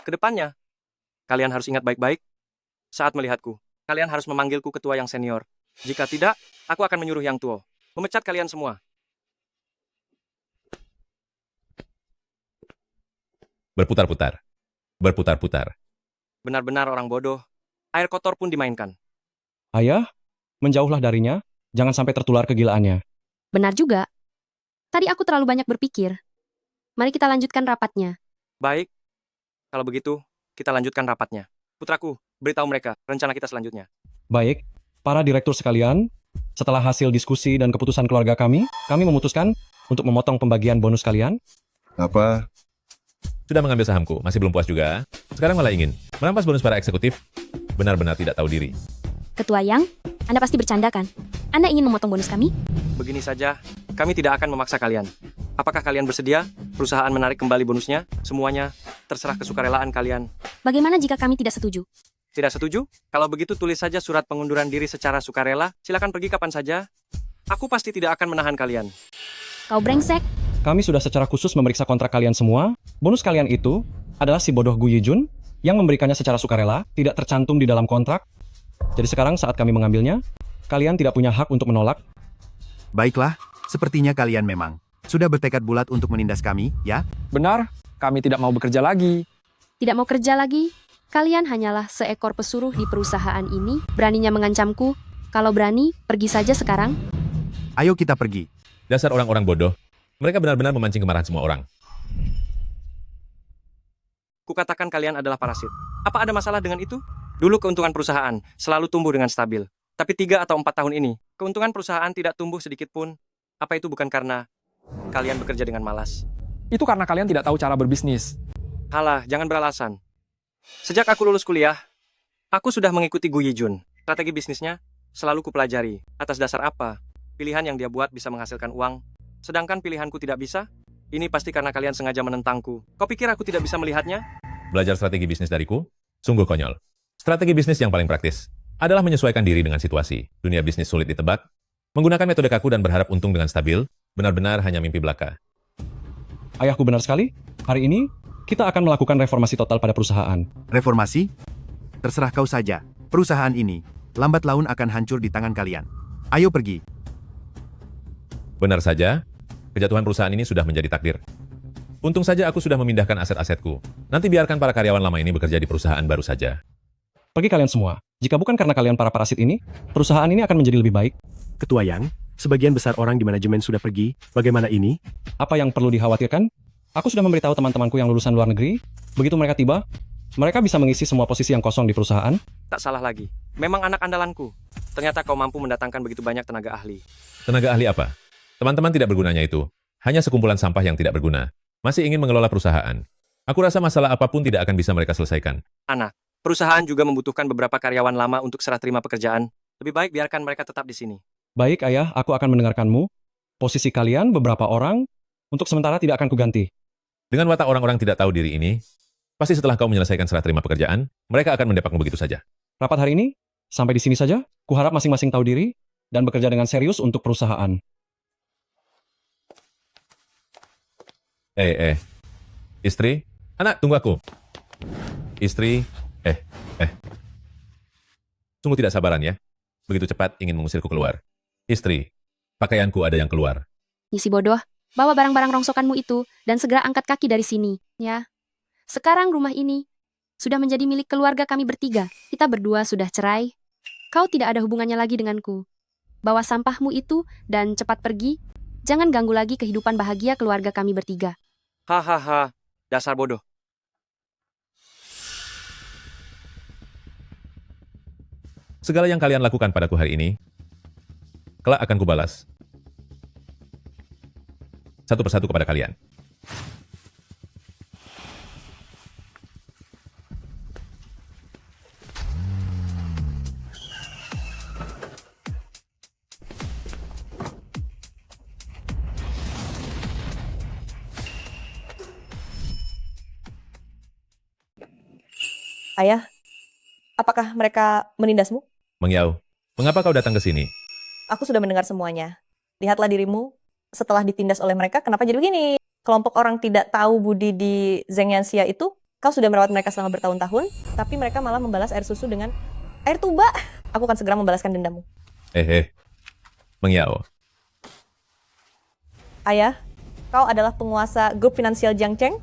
Kedepannya, kalian harus ingat baik-baik saat melihatku. Kalian harus memanggilku ketua yang senior. Jika tidak, aku akan menyuruh yang tua memecat kalian semua. Berputar-putar. Berputar-putar. Benar-benar orang bodoh. Air kotor pun dimainkan. Ayah, menjauhlah darinya, jangan sampai tertular kegilaannya. Benar juga. Tadi aku terlalu banyak berpikir. Mari kita lanjutkan rapatnya. Baik, kalau begitu, kita lanjutkan rapatnya. Putraku, beritahu mereka rencana kita selanjutnya. Baik, para direktur sekalian, setelah hasil diskusi dan keputusan keluarga kami memutuskan untuk memotong pembagian bonus kalian. Apa? Sudah mengambil sahamku, masih belum puas juga. Sekarang malah ingin merampas bonus para eksekutif. Benar-benar tidak tahu diri. Ketua Yang, Anda pasti bercanda kan? Anda ingin memotong bonus kami? Begini saja, kami tidak akan memaksa kalian. Apakah kalian bersedia? Perusahaan menarik kembali bonusnya? Semuanya terserah kesukarelaan kalian. Bagaimana jika kami tidak setuju? Tidak setuju? Kalau begitu tulis saja surat pengunduran diri secara sukarela. Silakan pergi kapan saja. Aku pasti tidak akan menahan kalian. Kau brengsek. Kami sudah secara khusus memeriksa kontrak kalian semua. Bonus kalian itu adalah si bodoh Gu Yejun yang memberikannya secara sukarela, tidak tercantum di dalam kontrak. Jadi sekarang saat kami mengambilnya, kalian tidak punya hak untuk menolak. Baiklah, sepertinya kalian memang sudah bertekad bulat untuk menindas kami, ya? Benar, kami tidak mau bekerja lagi. Tidak mau kerja lagi? Kalian hanyalah seekor pesuruh di perusahaan ini, beraninya mengancamku. Kalau berani, pergi saja sekarang. Ayo kita pergi. Dasar orang-orang bodoh. Mereka benar-benar memancing kemarahan semua orang. Kukatakan kalian adalah parasit. Apa ada masalah dengan itu? Dulu keuntungan perusahaan selalu tumbuh dengan stabil. Tapi 3 atau 4 tahun ini, keuntungan perusahaan tidak tumbuh sedikit pun. Apa itu bukan karena kalian bekerja dengan malas? Itu karena kalian tidak tahu cara berbisnis. Halah, jangan beralasan. Sejak aku lulus kuliah, aku sudah mengikuti Gu Yejun. Strategi bisnisnya selalu kupelajari. Atas dasar apa? Pilihan yang dia buat bisa menghasilkan uang, sedangkan pilihanku tidak bisa? Ini pasti karena kalian sengaja menentangku. Kau pikir aku tidak bisa melihatnya? Belajar strategi bisnis dariku? Sungguh konyol. Strategi bisnis yang paling praktis adalah menyesuaikan diri dengan situasi. Dunia bisnis sulit ditebak. Menggunakan metode kaku dan berharap untung dengan stabil, benar-benar hanya mimpi belaka. Ayahku benar sekali. Hari ini, kita akan melakukan reformasi total pada perusahaan. Reformasi? Terserah kau saja. Perusahaan ini, lambat laun akan hancur di tangan kalian. Ayo pergi. Benar saja, kejatuhan perusahaan ini sudah menjadi takdir. Untung saja aku sudah memindahkan aset-asetku. Nanti biarkan para karyawan lama ini bekerja di perusahaan baru saja. Pergi kalian semua. Jika bukan karena kalian para parasit ini, perusahaan ini akan menjadi lebih baik. Ketua Yang, sebagian besar orang di manajemen sudah pergi. Bagaimana ini? Apa yang perlu dikhawatirkan? Aku sudah memberitahu teman-temanku yang lulusan luar negeri. Begitu mereka tiba, Mereka bisa mengisi semua posisi yang kosong di perusahaan. Tak salah lagi. Memang anak andalanku. Ternyata kau mampu mendatangkan begitu banyak tenaga ahli. Tenaga ahli apa? Teman-teman tidak bergunanya itu. Hanya sekumpulan sampah yang tidak berguna. Masih ingin mengelola perusahaan. Aku rasa masalah apapun tidak akan bisa mereka selesaikan. Anak, perusahaan juga membutuhkan beberapa karyawan lama untuk serah terima pekerjaan. Lebih baik biarkan mereka tetap di sini. Baik, Ayah, aku akan mendengarkanmu. Posisi kalian, beberapa orang, untuk sementara tidak akan kuganti. Dengan watak orang-orang tidak tahu diri ini, pasti setelah kau menyelesaikan serah terima pekerjaan, mereka akan mendepakmu begitu saja. Rapat hari ini, sampai di sini saja. Kuharap masing-masing tahu diri dan bekerja dengan serius untuk perusahaan. Istri, anak, tunggu aku. Istri, Sungguh tidak sabaran ya. Begitu cepat ingin mengusirku keluar. Istri, pakaianku ada yang keluar. Isi bodoh, bawa barang-barang rongsokanmu itu dan segera angkat kaki dari sini, ya. Sekarang rumah ini sudah menjadi milik keluarga kami bertiga. Kita berdua sudah cerai. Kau tidak ada hubungannya lagi denganku. Bawa sampahmu itu dan cepat pergi. Jangan ganggu lagi kehidupan bahagia keluarga kami bertiga. Hahaha, dasar bodoh. Segala yang kalian lakukan padaku hari ini, kelak akan kubalas. Satu persatu kepada kalian. Ayah, apakah mereka menindasmu? Mengyau, mengapa kau datang ke sini? Aku sudah mendengar semuanya. Lihatlah dirimu, setelah ditindas oleh mereka, kenapa jadi begini? Kelompok orang tidak tahu budi di Zheng Yanxia itu, kau sudah merawat mereka selama bertahun-tahun, tapi mereka malah membalas air susu dengan air tuba. Aku akan segera membalaskan dendammu. Mengyau. Ayah, kau adalah penguasa grup finansial Jiangcheng.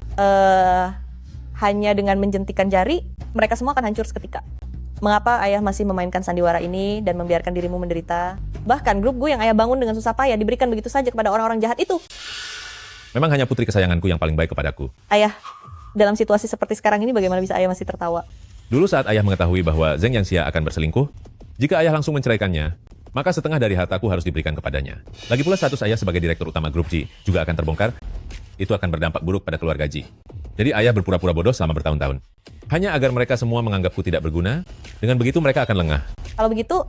Hanya dengan menjentikan jari, mereka semua akan hancur seketika. Mengapa ayah masih memainkan sandiwara ini dan membiarkan dirimu menderita? Bahkan grup gue yang ayah bangun dengan susah payah diberikan begitu saja kepada orang-orang jahat itu. Memang hanya putri kesayanganku yang paling baik kepadaku. Ayah, dalam situasi seperti sekarang ini bagaimana bisa ayah masih tertawa? Dulu saat ayah mengetahui bahwa Zheng Yanxia akan berselingkuh, jika ayah langsung menceraikannya, maka setengah dari hartaku harus diberikan kepadanya. Lagi pula status ayah sebagai direktur utama grup Ji juga akan terbongkar. Itu akan berdampak buruk pada keluarga Ji. Jadi ayah berpura-pura bodoh selama bertahun-tahun. Hanya agar mereka semua menganggapku tidak berguna, dengan begitu mereka akan lengah. Kalau begitu,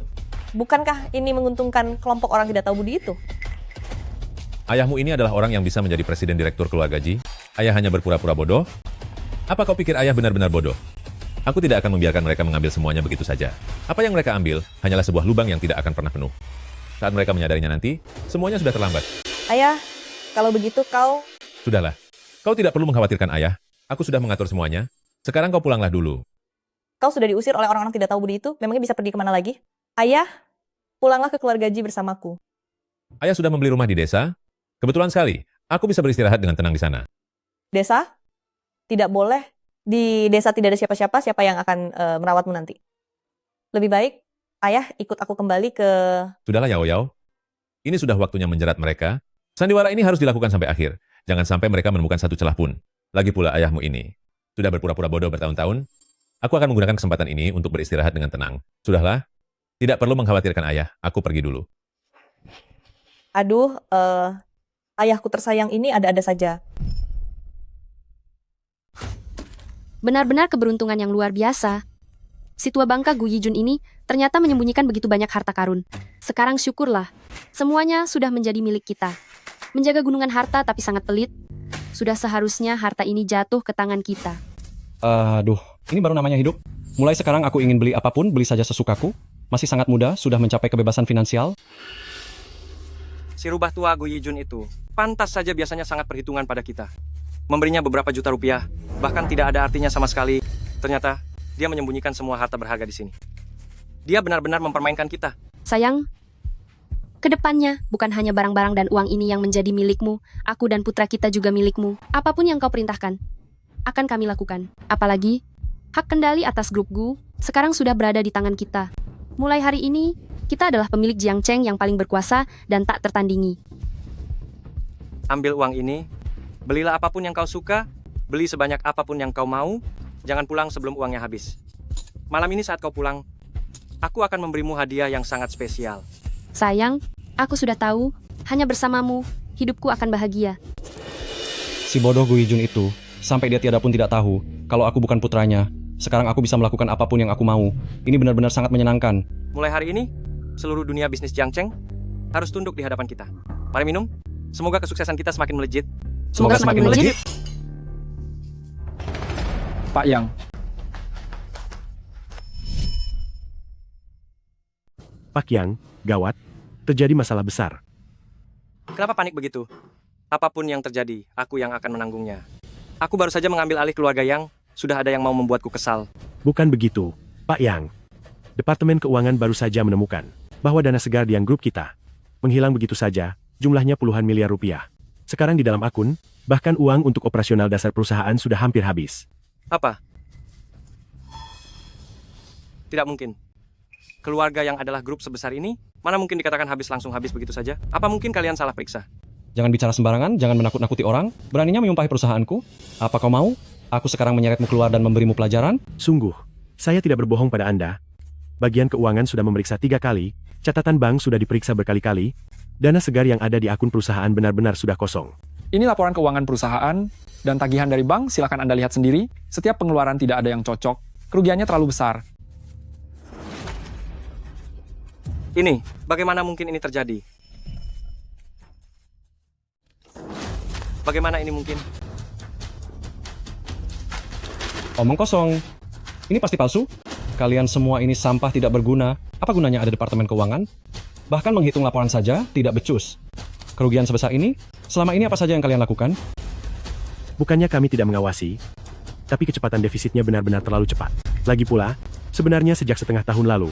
bukankah ini menguntungkan kelompok orang tidak tahu budi itu? Ayahmu ini adalah orang yang bisa menjadi presiden direktur keluarga Ji. Ayah hanya berpura-pura bodoh? Apa kau pikir ayah benar-benar bodoh? Aku tidak akan membiarkan mereka mengambil semuanya begitu saja. Apa yang mereka ambil hanyalah sebuah lubang yang tidak akan pernah penuh. Saat mereka menyadarinya nanti, semuanya sudah terlambat. Ayah, kalau begitu kau... Sudahlah. Kau tidak perlu mengkhawatirkan ayah. Aku sudah mengatur semuanya. Sekarang kau pulanglah dulu. Kau sudah diusir oleh orang-orang tidak tahu budi itu, memangnya bisa pergi kemana lagi? Ayah, pulanglah ke keluarga Ji bersamaku. Ayah sudah membeli rumah di desa. Kebetulan sekali, aku bisa beristirahat dengan tenang di sana. Desa? Tidak boleh. Di desa tidak ada siapa-siapa, siapa yang akan merawatmu nanti. Lebih baik, ayah ikut aku kembali ke... Sudahlah Yao Yao. Ini sudah waktunya menjerat mereka. Sandiwara ini harus dilakukan sampai akhir. Jangan sampai mereka menemukan satu celah pun. Lagi pula ayahmu ini sudah berpura-pura bodoh bertahun-tahun. Aku akan menggunakan kesempatan ini untuk beristirahat dengan tenang. Sudahlah, tidak perlu mengkhawatirkan ayah. Aku pergi dulu. Aduh, ayahku tersayang ini ada-ada saja. Benar-benar keberuntungan yang luar biasa. Si tua bangka Gu Yijun ini ternyata menyembunyikan begitu banyak harta karun. Sekarang syukurlah, semuanya sudah menjadi milik kita. Menjaga gunungan harta tapi sangat pelit. Sudah seharusnya harta ini jatuh ke tangan kita. Aduh, ini baru namanya hidup. Mulai sekarang aku ingin beli apapun, beli saja sesukaku. Masih sangat muda, sudah mencapai kebebasan finansial. Si rubah tua Gu Yijun itu, pantas saja biasanya sangat perhitungan pada kita. Memberinya beberapa juta rupiah, bahkan tidak ada artinya sama sekali. Ternyata, dia menyembunyikan semua harta berharga di sini. Dia benar-benar mempermainkan kita. Sayang, kedepannya bukan hanya barang-barang dan uang ini yang menjadi milikmu, aku dan putra kita juga milikmu. Apapun yang kau perintahkan, akan kami lakukan. Apalagi, hak kendali atas grup Gu sekarang sudah berada di tangan kita. Mulai hari ini, kita adalah pemilik Jiangcheng yang paling berkuasa dan tak tertandingi. Ambil uang ini, belilah apapun yang kau suka, beli sebanyak apapun yang kau mau, jangan pulang sebelum uangnya habis. Malam ini saat kau pulang, aku akan memberimu hadiah yang sangat spesial. Sayang, aku sudah tahu, hanya bersamamu, hidupku akan bahagia. Si bodoh Gu Yijun itu, sampai dia tiada pun tidak tahu kalau aku bukan putranya. Sekarang aku bisa melakukan apapun yang aku mau. Ini benar-benar sangat menyenangkan. Mulai hari ini, seluruh dunia bisnis Jiangcheng harus tunduk di hadapan kita. Mari minum. Semoga kesuksesan kita semakin melejit. Semoga semakin melejit. Pak Yang, Pak Yang, gawat. Terjadi masalah besar. Kenapa panik begitu? Apapun yang terjadi, aku yang akan menanggungnya. Aku baru saja mengambil alih keluarga Yang, sudah ada yang mau membuatku kesal. Bukan begitu, Pak Yang. Departemen Keuangan baru saja menemukan bahwa dana segar di Yang Group kita menghilang begitu saja, jumlahnya puluhan miliar rupiah. Sekarang di dalam akun, bahkan uang untuk operasional dasar perusahaan sudah hampir habis. Apa? Tidak mungkin. Keluarga yang adalah grup sebesar ini, mana mungkin dikatakan langsung habis begitu saja? Apa mungkin kalian salah periksa? Jangan bicara sembarangan, jangan menakut-nakuti orang. Beraninya menyumpahi perusahaanku. Apa kau mau? Aku sekarang menyeretmu keluar dan memberimu pelajaran? Sungguh, saya tidak berbohong pada Anda. Bagian keuangan sudah memeriksa 3 kali, catatan bank sudah diperiksa berkali-kali, dana segar yang ada di akun perusahaan benar-benar sudah kosong. ini laporan keuangan perusahaan dan tagihan dari bank, silakan Anda lihat sendiri. Setiap pengeluaran tidak ada yang cocok, kerugiannya terlalu besar. Ini, bagaimana mungkin ini terjadi? Bagaimana ini mungkin? Omong kosong. Ini pasti palsu. Kalian semua ini sampah tidak berguna. Apa gunanya ada departemen keuangan? Bahkan menghitung laporan saja tidak becus. Kerugian sebesar ini, selama ini apa saja yang kalian lakukan? Bukannya kami tidak mengawasi, tapi kecepatan defisitnya benar-benar terlalu cepat. Lagi pula, sebenarnya sejak setengah tahun lalu,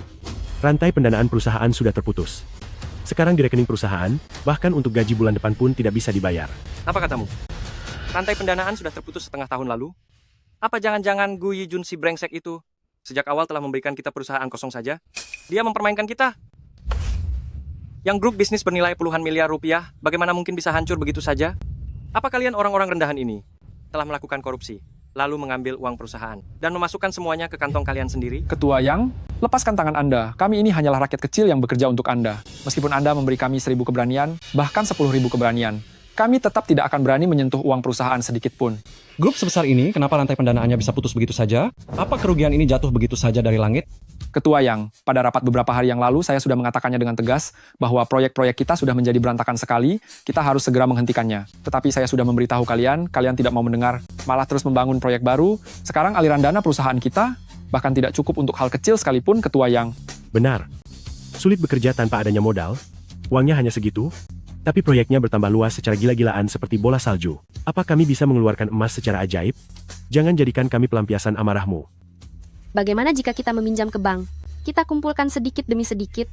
rantai pendanaan perusahaan sudah terputus. Sekarang di rekening perusahaan, bahkan untuk gaji bulan depan pun tidak bisa dibayar. Apa katamu? Rantai pendanaan sudah terputus setengah tahun lalu? Apa jangan-jangan Gu Yijun si brengsek itu sejak awal telah memberikan kita perusahaan kosong saja? Dia mempermainkan kita. Yang grup bisnis bernilai puluhan miliar rupiah, bagaimana mungkin bisa hancur begitu saja? Apa kalian orang-orang rendahan ini telah melakukan korupsi, lalu mengambil uang perusahaan, dan memasukkan semuanya ke kantong kalian sendiri? Ketua Yang, lepaskan tangan Anda. Kami ini hanyalah rakyat kecil yang bekerja untuk Anda. Meskipun Anda memberi kami 1.000 keberanian, bahkan 10.000 keberanian, kami tetap tidak akan berani menyentuh uang perusahaan sedikit pun. Grup sebesar ini, kenapa rantai pendanaannya bisa putus begitu saja? Apa kerugian ini jatuh begitu saja dari langit? Ketua Yang, pada rapat beberapa hari yang lalu saya sudah mengatakannya dengan tegas bahwa proyek-proyek kita sudah menjadi berantakan sekali, kita harus segera menghentikannya. Tetapi saya sudah memberitahu kalian, kalian tidak mau mendengar, malah terus membangun proyek baru. Sekarang aliran dana perusahaan kita bahkan tidak cukup untuk hal kecil sekalipun, Ketua Yang. Benar. Sulit bekerja tanpa adanya modal. Uangnya hanya segitu, tapi proyeknya bertambah luas secara gila-gilaan seperti bola salju. Apa kami bisa mengeluarkan emas secara ajaib? Jangan jadikan kami pelampiasan amarahmu. Bagaimana jika kita meminjam ke bank? Kita kumpulkan sedikit demi sedikit,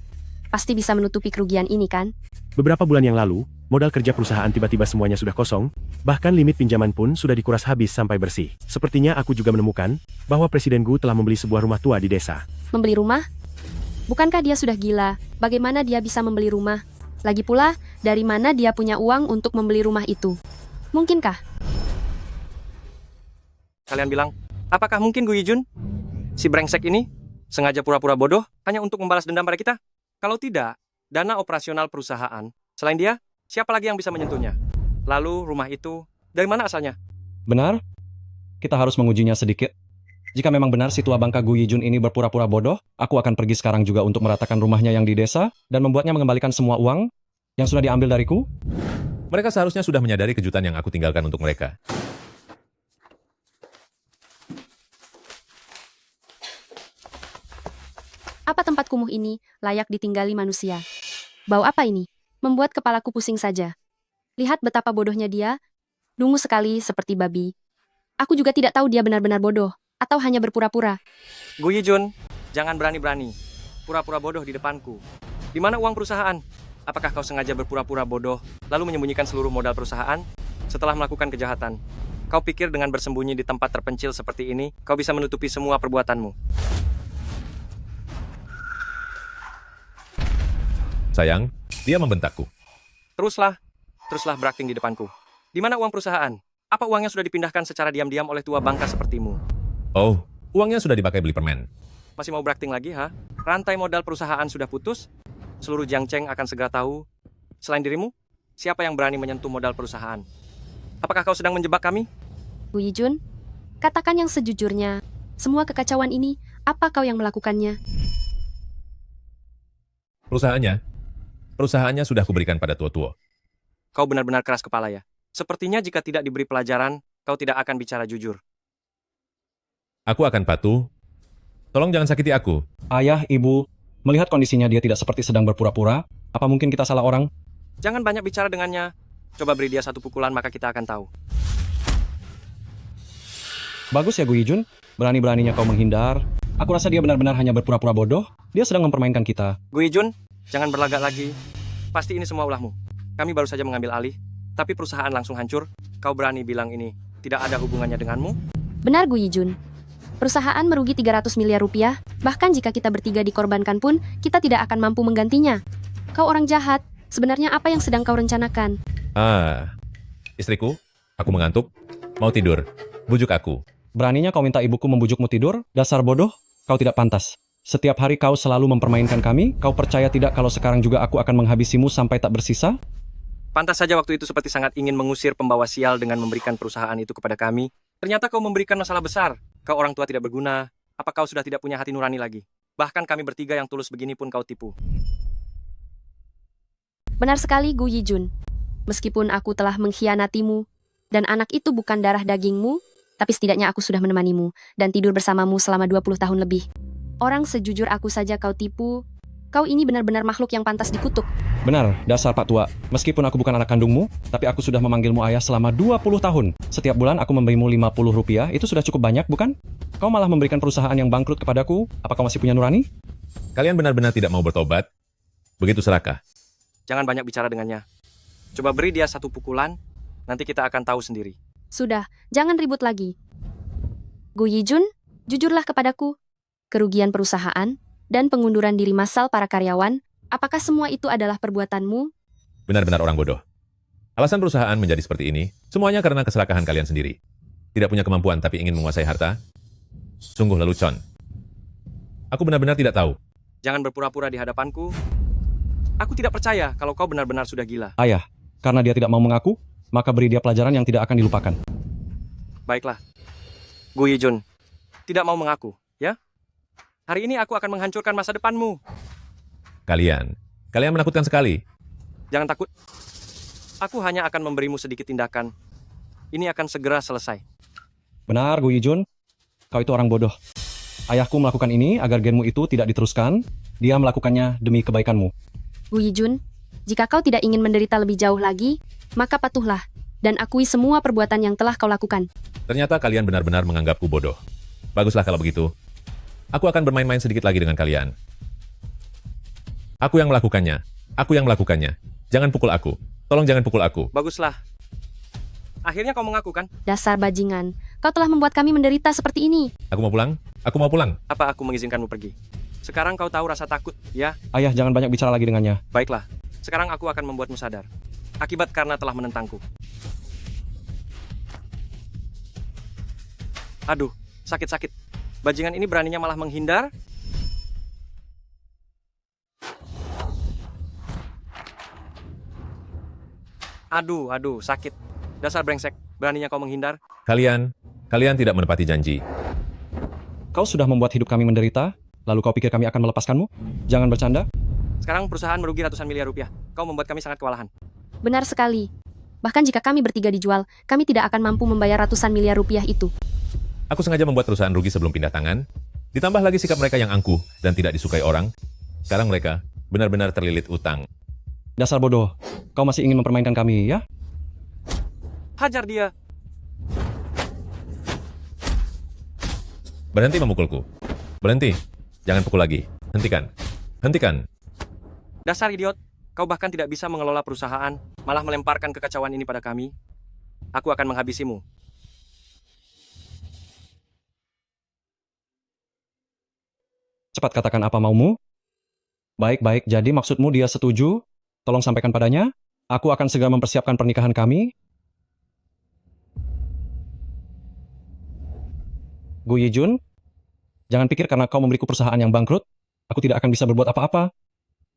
pasti bisa menutupi kerugian ini kan? Beberapa bulan yang lalu, modal kerja perusahaan tiba-tiba semuanya sudah kosong, bahkan limit pinjaman pun sudah dikuras habis sampai bersih. Sepertinya aku juga menemukan bahwa Presiden Gu telah membeli sebuah rumah tua di desa. Membeli rumah? Bukankah dia sudah gila? Bagaimana dia bisa membeli rumah? Lagi pula, dari mana dia punya uang untuk membeli rumah itu? Mungkinkah? Kalian bilang, apakah mungkin Gu Yijun, si brengsek ini, sengaja pura-pura bodoh hanya untuk membalas dendam pada kita? Kalau tidak, dana operasional perusahaan, selain dia, siapa lagi yang bisa menyentuhnya? Lalu rumah itu, dari mana asalnya? Benar? Kita harus mengujinya sedikit. Jika memang benar si tua bangka Gu Yijun ini berpura-pura bodoh, aku akan pergi sekarang juga untuk meratakan rumahnya yang di desa dan membuatnya mengembalikan semua uang yang sudah diambil dariku. Mereka seharusnya sudah menyadari kejutan yang aku tinggalkan untuk mereka. Apa tempat kumuh ini layak ditinggali manusia? Bau apa ini? Membuat kepalaku pusing saja. Lihat betapa bodohnya dia. Dungu sekali seperti babi. Aku juga tidak tahu dia benar-benar bodoh atau hanya berpura-pura. Gu Yijun, jangan berani-berani. Pura-pura bodoh di depanku. Di mana uang perusahaan? Apakah kau sengaja berpura-pura bodoh, lalu menyembunyikan seluruh modal perusahaan setelah melakukan kejahatan? Kau pikir dengan bersembunyi di tempat terpencil seperti ini, kau bisa menutupi semua perbuatanmu? Sayang, dia membentakku. Teruslah berakting di depanku. Di mana uang perusahaan? Apa uangnya sudah dipindahkan secara diam-diam oleh tua bangka sepertimu? Oh, uangnya sudah dipakai beli permen. Masih mau berakting lagi, ha? Rantai modal perusahaan sudah putus. Seluruh Jiangcheng akan segera tahu. Selain dirimu, siapa yang berani menyentuh modal perusahaan? Apakah kau sedang menjebak kami? Gu Yijun, katakan yang sejujurnya. Semua kekacauan ini, apa kau yang melakukannya? Perusahaannya sudah kuberikan pada Tuo-Tuo. Kau benar-benar keras kepala ya. Sepertinya jika tidak diberi pelajaran, kau tidak akan bicara jujur. Aku akan patuh. Tolong jangan sakiti aku. Ayah, ibu, melihat kondisinya dia tidak seperti sedang berpura-pura, apa mungkin kita salah orang? Jangan banyak bicara dengannya. Coba beri dia satu pukulan maka kita akan tahu. Bagus ya Gu Yijun, berani-beraninya kau menghindar. Aku rasa dia benar-benar hanya berpura-pura bodoh. Dia sedang mempermainkan kita. Gu Yijun, jangan berlagak lagi. Pasti ini semua ulahmu. Kami baru saja mengambil alih, tapi perusahaan langsung hancur. Kau berani bilang ini tidak ada hubungannya denganmu? Benar Gu Yijun. Perusahaan merugi 300 miliar rupiah, bahkan jika kita bertiga dikorbankan pun, kita tidak akan mampu menggantinya. Kau orang jahat, sebenarnya apa yang sedang kau rencanakan? Istriku, aku mengantuk. Mau tidur. Bujuk aku. Beraninya kau minta ibuku membujukmu tidur? Dasar bodoh, kau tidak pantas. Setiap hari kau selalu mempermainkan kami, kau percaya tidak kalau sekarang juga aku akan menghabisimu sampai tak bersisa? Pantas saja waktu itu seperti sangat ingin mengusir pembawa sial dengan memberikan perusahaan itu kepada kami. Ternyata kau memberikan masalah besar. Kau orang tua tidak berguna. Apa kau sudah tidak punya hati nurani lagi? Bahkan kami bertiga yang tulus begini pun kau tipu. Benar sekali Gu Yijun. Meskipun aku telah mengkhianatimu, dan anak itu bukan darah dagingmu, tapi setidaknya aku sudah menemanimu, dan tidur bersamamu selama 20 tahun lebih. Orang sejujur aku saja kau tipu. Kau ini benar-benar makhluk yang pantas dikutuk. Benar, dasar Pak Tua. Meskipun aku bukan anak kandungmu, tapi aku sudah memanggilmu ayah selama 20 tahun. Setiap bulan aku memberimu 50 rupiah, itu sudah cukup banyak, bukan? Kau malah memberikan perusahaan yang bangkrut kepadaku. Apa kau masih punya nurani? Kalian benar-benar tidak mau bertobat? Begitu serakah. Jangan banyak bicara dengannya. Coba beri dia satu pukulan, nanti kita akan tahu sendiri. Sudah, jangan ribut lagi. Gu Yijun, jujurlah kepadaku. Kerugian perusahaan dan pengunduran diri massal para karyawan, apakah semua itu adalah perbuatanmu? Benar-benar orang bodoh. Alasan perusahaan menjadi seperti ini, semuanya karena keserakahan kalian sendiri. Tidak punya kemampuan tapi ingin menguasai harta? Sungguh lelucon. Aku benar-benar tidak tahu. Jangan berpura-pura di hadapanku. Aku tidak percaya kalau kau benar-benar sudah gila. Ayah, karena dia tidak mau mengaku, maka beri dia pelajaran yang tidak akan dilupakan. Baiklah. Gu Yijun, tidak mau mengaku, ya? Hari ini aku akan menghancurkan masa depanmu. Kalian menakutkan sekali. Jangan takut. Aku hanya akan memberimu sedikit tindakan. Ini akan segera selesai. Benar, Gu Yijun. Kau itu orang bodoh. Ayahku melakukan ini agar genmu itu tidak diteruskan. Dia melakukannya demi kebaikanmu. Gu Yijun, jika kau tidak ingin menderita lebih jauh lagi, maka patuhlah dan akui semua perbuatan yang telah kau lakukan. Ternyata kalian benar-benar menganggapku bodoh. Baguslah kalau begitu. Aku akan bermain-main sedikit lagi dengan kalian. Aku yang melakukannya. Aku yang melakukannya. Jangan pukul aku. Tolong jangan pukul aku. Baguslah. Akhirnya kau mengaku kan? Dasar bajingan, kau telah membuat kami menderita seperti ini. Aku mau pulang. Aku mau pulang. Apa aku mengizinkanmu pergi? Sekarang kau tahu rasa takut, ya? Ayah, jangan banyak bicara lagi dengannya. Baiklah. Sekarang aku akan membuatmu sadar. Akibat karena telah menentangku. Aduh, sakit-sakit. Bajingan ini beraninya malah menghindar. Aduh, sakit. Dasar brengsek, beraninya kau menghindar. Kalian tidak menepati janji. Kau sudah membuat hidup kami menderita, lalu kau pikir kami akan melepaskanmu? Jangan bercanda. Sekarang perusahaan merugi ratusan miliar rupiah. Kau membuat kami sangat kewalahan. Benar sekali. Bahkan jika kami bertiga dijual, kami tidak akan mampu membayar ratusan miliar rupiah itu. Aku sengaja membuat perusahaan rugi sebelum pindah tangan. Ditambah lagi sikap mereka yang angkuh dan tidak disukai orang. Sekarang mereka benar-benar terlilit utang. Dasar bodoh. Kau masih ingin mempermainkan kami, ya? Hajar dia. Berhenti memukulku. Berhenti. Jangan pukul lagi. Hentikan. Hentikan. Dasar idiot. Kau bahkan tidak bisa mengelola perusahaan, malah melemparkan kekacauan ini pada kami. Aku akan menghabisimu. Cepat katakan apa maumu. Baik, jadi maksudmu dia setuju? Tolong sampaikan padanya. Aku akan segera mempersiapkan pernikahan kami. Gu Yijun, jangan pikir karena kau memberiku perusahaan yang bangkrut, aku tidak akan bisa berbuat apa-apa.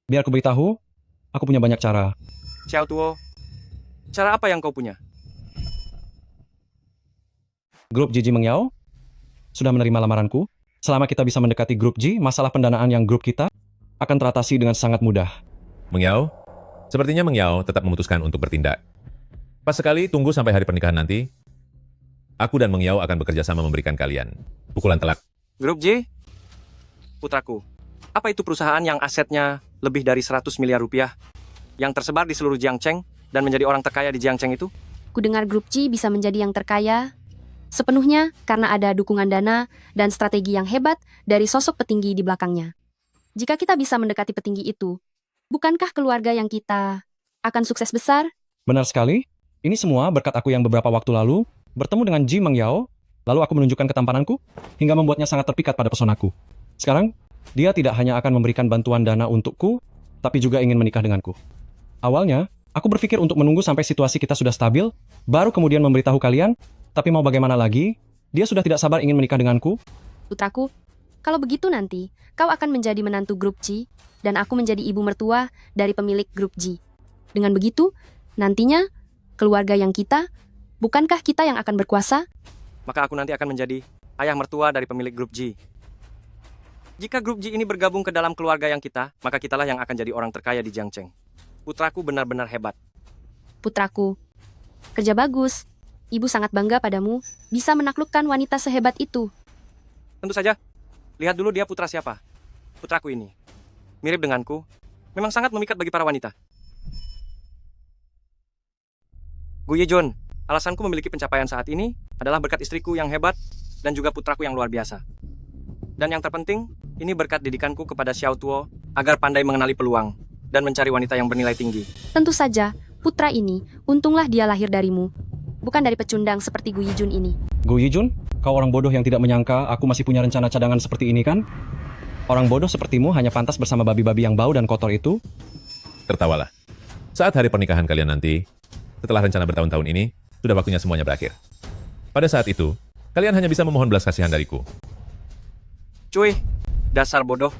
Biar aku beritahu, aku punya banyak cara. Xiao Tuo, cara apa yang kau punya? Grup Ji Mengyao sudah menerima lamaranku. Selama kita bisa mendekati grup Ji, masalah pendanaan yang grup kita akan teratasi dengan sangat mudah. Mengyao, sepertinya Mengyao tetap memutuskan untuk bertindak. Pas sekali tunggu sampai hari pernikahan nanti, aku dan Mengyao akan bekerja sama memberikan kalian pukulan telak. Grup J? Putraku, apa itu perusahaan yang asetnya lebih dari 100 miliar rupiah yang tersebar di seluruh Jiangcheng dan menjadi orang terkaya di Jiangcheng itu? Kudengar grup Ji bisa menjadi yang terkaya sepenuhnya karena ada dukungan dana dan strategi yang hebat dari sosok petinggi di belakangnya. Jika kita bisa mendekati petinggi itu, bukankah keluarga yang kita akan sukses besar? Benar sekali. Ini semua berkat aku yang beberapa waktu lalu bertemu dengan Ji Mengyao, lalu aku menunjukkan ketampananku hingga membuatnya sangat terpikat pada pesonaku. Sekarang, dia tidak hanya akan memberikan bantuan dana untukku, tapi juga ingin menikah denganku. Awalnya, aku berpikir untuk menunggu sampai situasi kita sudah stabil, baru kemudian memberitahu kalian. Tapi mau bagaimana lagi? Dia sudah tidak sabar ingin menikah denganku. Putraku, kalau begitu nanti, kau akan menjadi menantu grup Ji, dan aku menjadi ibu mertua dari pemilik grup Ji. Dengan begitu, nantinya, keluarga yang kita, bukankah kita yang akan berkuasa? Maka aku nanti akan menjadi ayah mertua dari pemilik grup Ji. Jika grup Ji ini bergabung ke dalam keluarga yang kita, maka kitalah yang akan jadi orang terkaya di Jiangcheng. Putraku benar-benar hebat. Putraku, kerja bagus. Ibu sangat bangga padamu, bisa menaklukkan wanita sehebat itu. Tentu saja. Lihat dulu dia putra siapa. Putraku ini. Mirip denganku. Memang sangat memikat bagi para wanita. Gu Yejun, alasanku memiliki pencapaian saat ini adalah berkat istriku yang hebat dan juga putraku yang luar biasa. Dan yang terpenting, ini berkat didikanku kepada Xiao Tuo agar pandai mengenali peluang dan mencari wanita yang bernilai tinggi. Tentu saja, putra ini, untunglah dia lahir darimu. Bukan dari pecundang seperti Gu Yijun ini. Gu Yijun, kau orang bodoh yang tidak menyangka aku masih punya rencana cadangan seperti ini kan? Orang bodoh sepertimu hanya pantas bersama babi-babi yang bau dan kotor itu. Tertawalah. Saat hari pernikahan kalian nanti, setelah rencana bertahun-tahun ini, sudah waktunya semuanya berakhir. Pada saat itu, kalian hanya bisa memohon belas kasihan dariku. Cuy, dasar bodoh.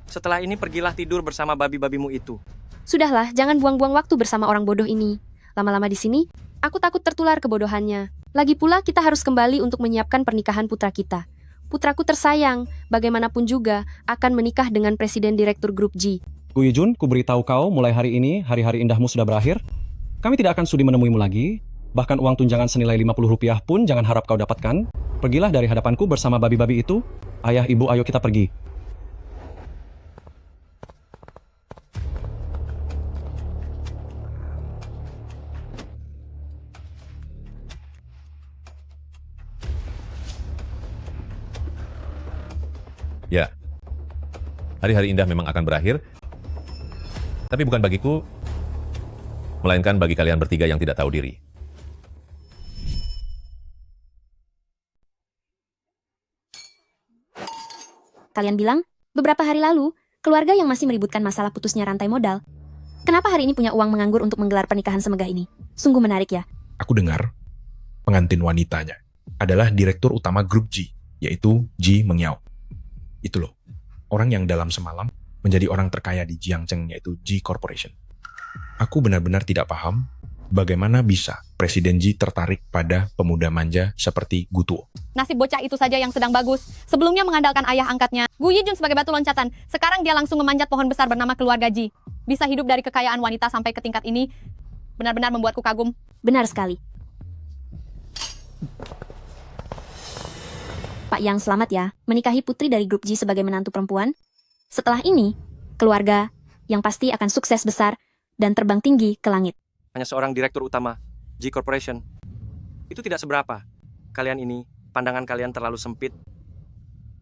Setelah ini pergilah tidur bersama babi-babimu itu. Sudahlah, jangan buang-buang waktu bersama orang bodoh ini. Lama-lama di sini, aku takut tertular kebodohannya. Lagi pula kita harus kembali untuk menyiapkan pernikahan putra kita. Putraku tersayang, bagaimanapun juga, akan menikah dengan Presiden Direktur Grup Ji. Gu Yijun, ku beritahu kau mulai hari ini, hari-hari indahmu sudah berakhir. Kami tidak akan sudi menemuimu lagi. Bahkan uang tunjangan senilai 50 rupiah pun jangan harap kau dapatkan. Pergilah dari hadapanku bersama babi-babi itu. Ayah, ibu, ayo kita pergi. Ya, hari-hari indah memang akan berakhir, tapi bukan bagiku, melainkan bagi kalian bertiga yang tidak tahu diri. Kalian bilang, beberapa hari lalu, keluarga yang masih meributkan masalah putusnya rantai modal. Kenapa hari ini punya uang menganggur untuk menggelar pernikahan semegah ini? Sungguh menarik ya. Aku dengar, pengantin wanitanya adalah direktur utama grup Ji, yaitu Ji Mengyao. Itu loh, orang yang dalam semalam menjadi orang terkaya di Jiangcheng, yaitu Ji Corporation. Aku benar-benar tidak paham bagaimana bisa Presiden Ji tertarik pada pemuda manja seperti Gu Tuo. Nasib bocah itu saja yang sedang bagus. Sebelumnya mengandalkan ayah angkatnya, Gu Yijun sebagai batu loncatan. Sekarang dia langsung memanjat pohon besar bernama keluarga Ji. Bisa hidup dari kekayaan wanita sampai ke tingkat ini, benar-benar membuatku kagum. Benar sekali. Pak Yang, selamat ya, menikahi putri dari grup Ji sebagai menantu perempuan. Setelah ini, keluarga yang pasti akan sukses besar dan terbang tinggi ke langit. Hanya seorang direktur utama, Ji Corporation. Itu tidak seberapa. Kalian ini, pandangan kalian terlalu sempit.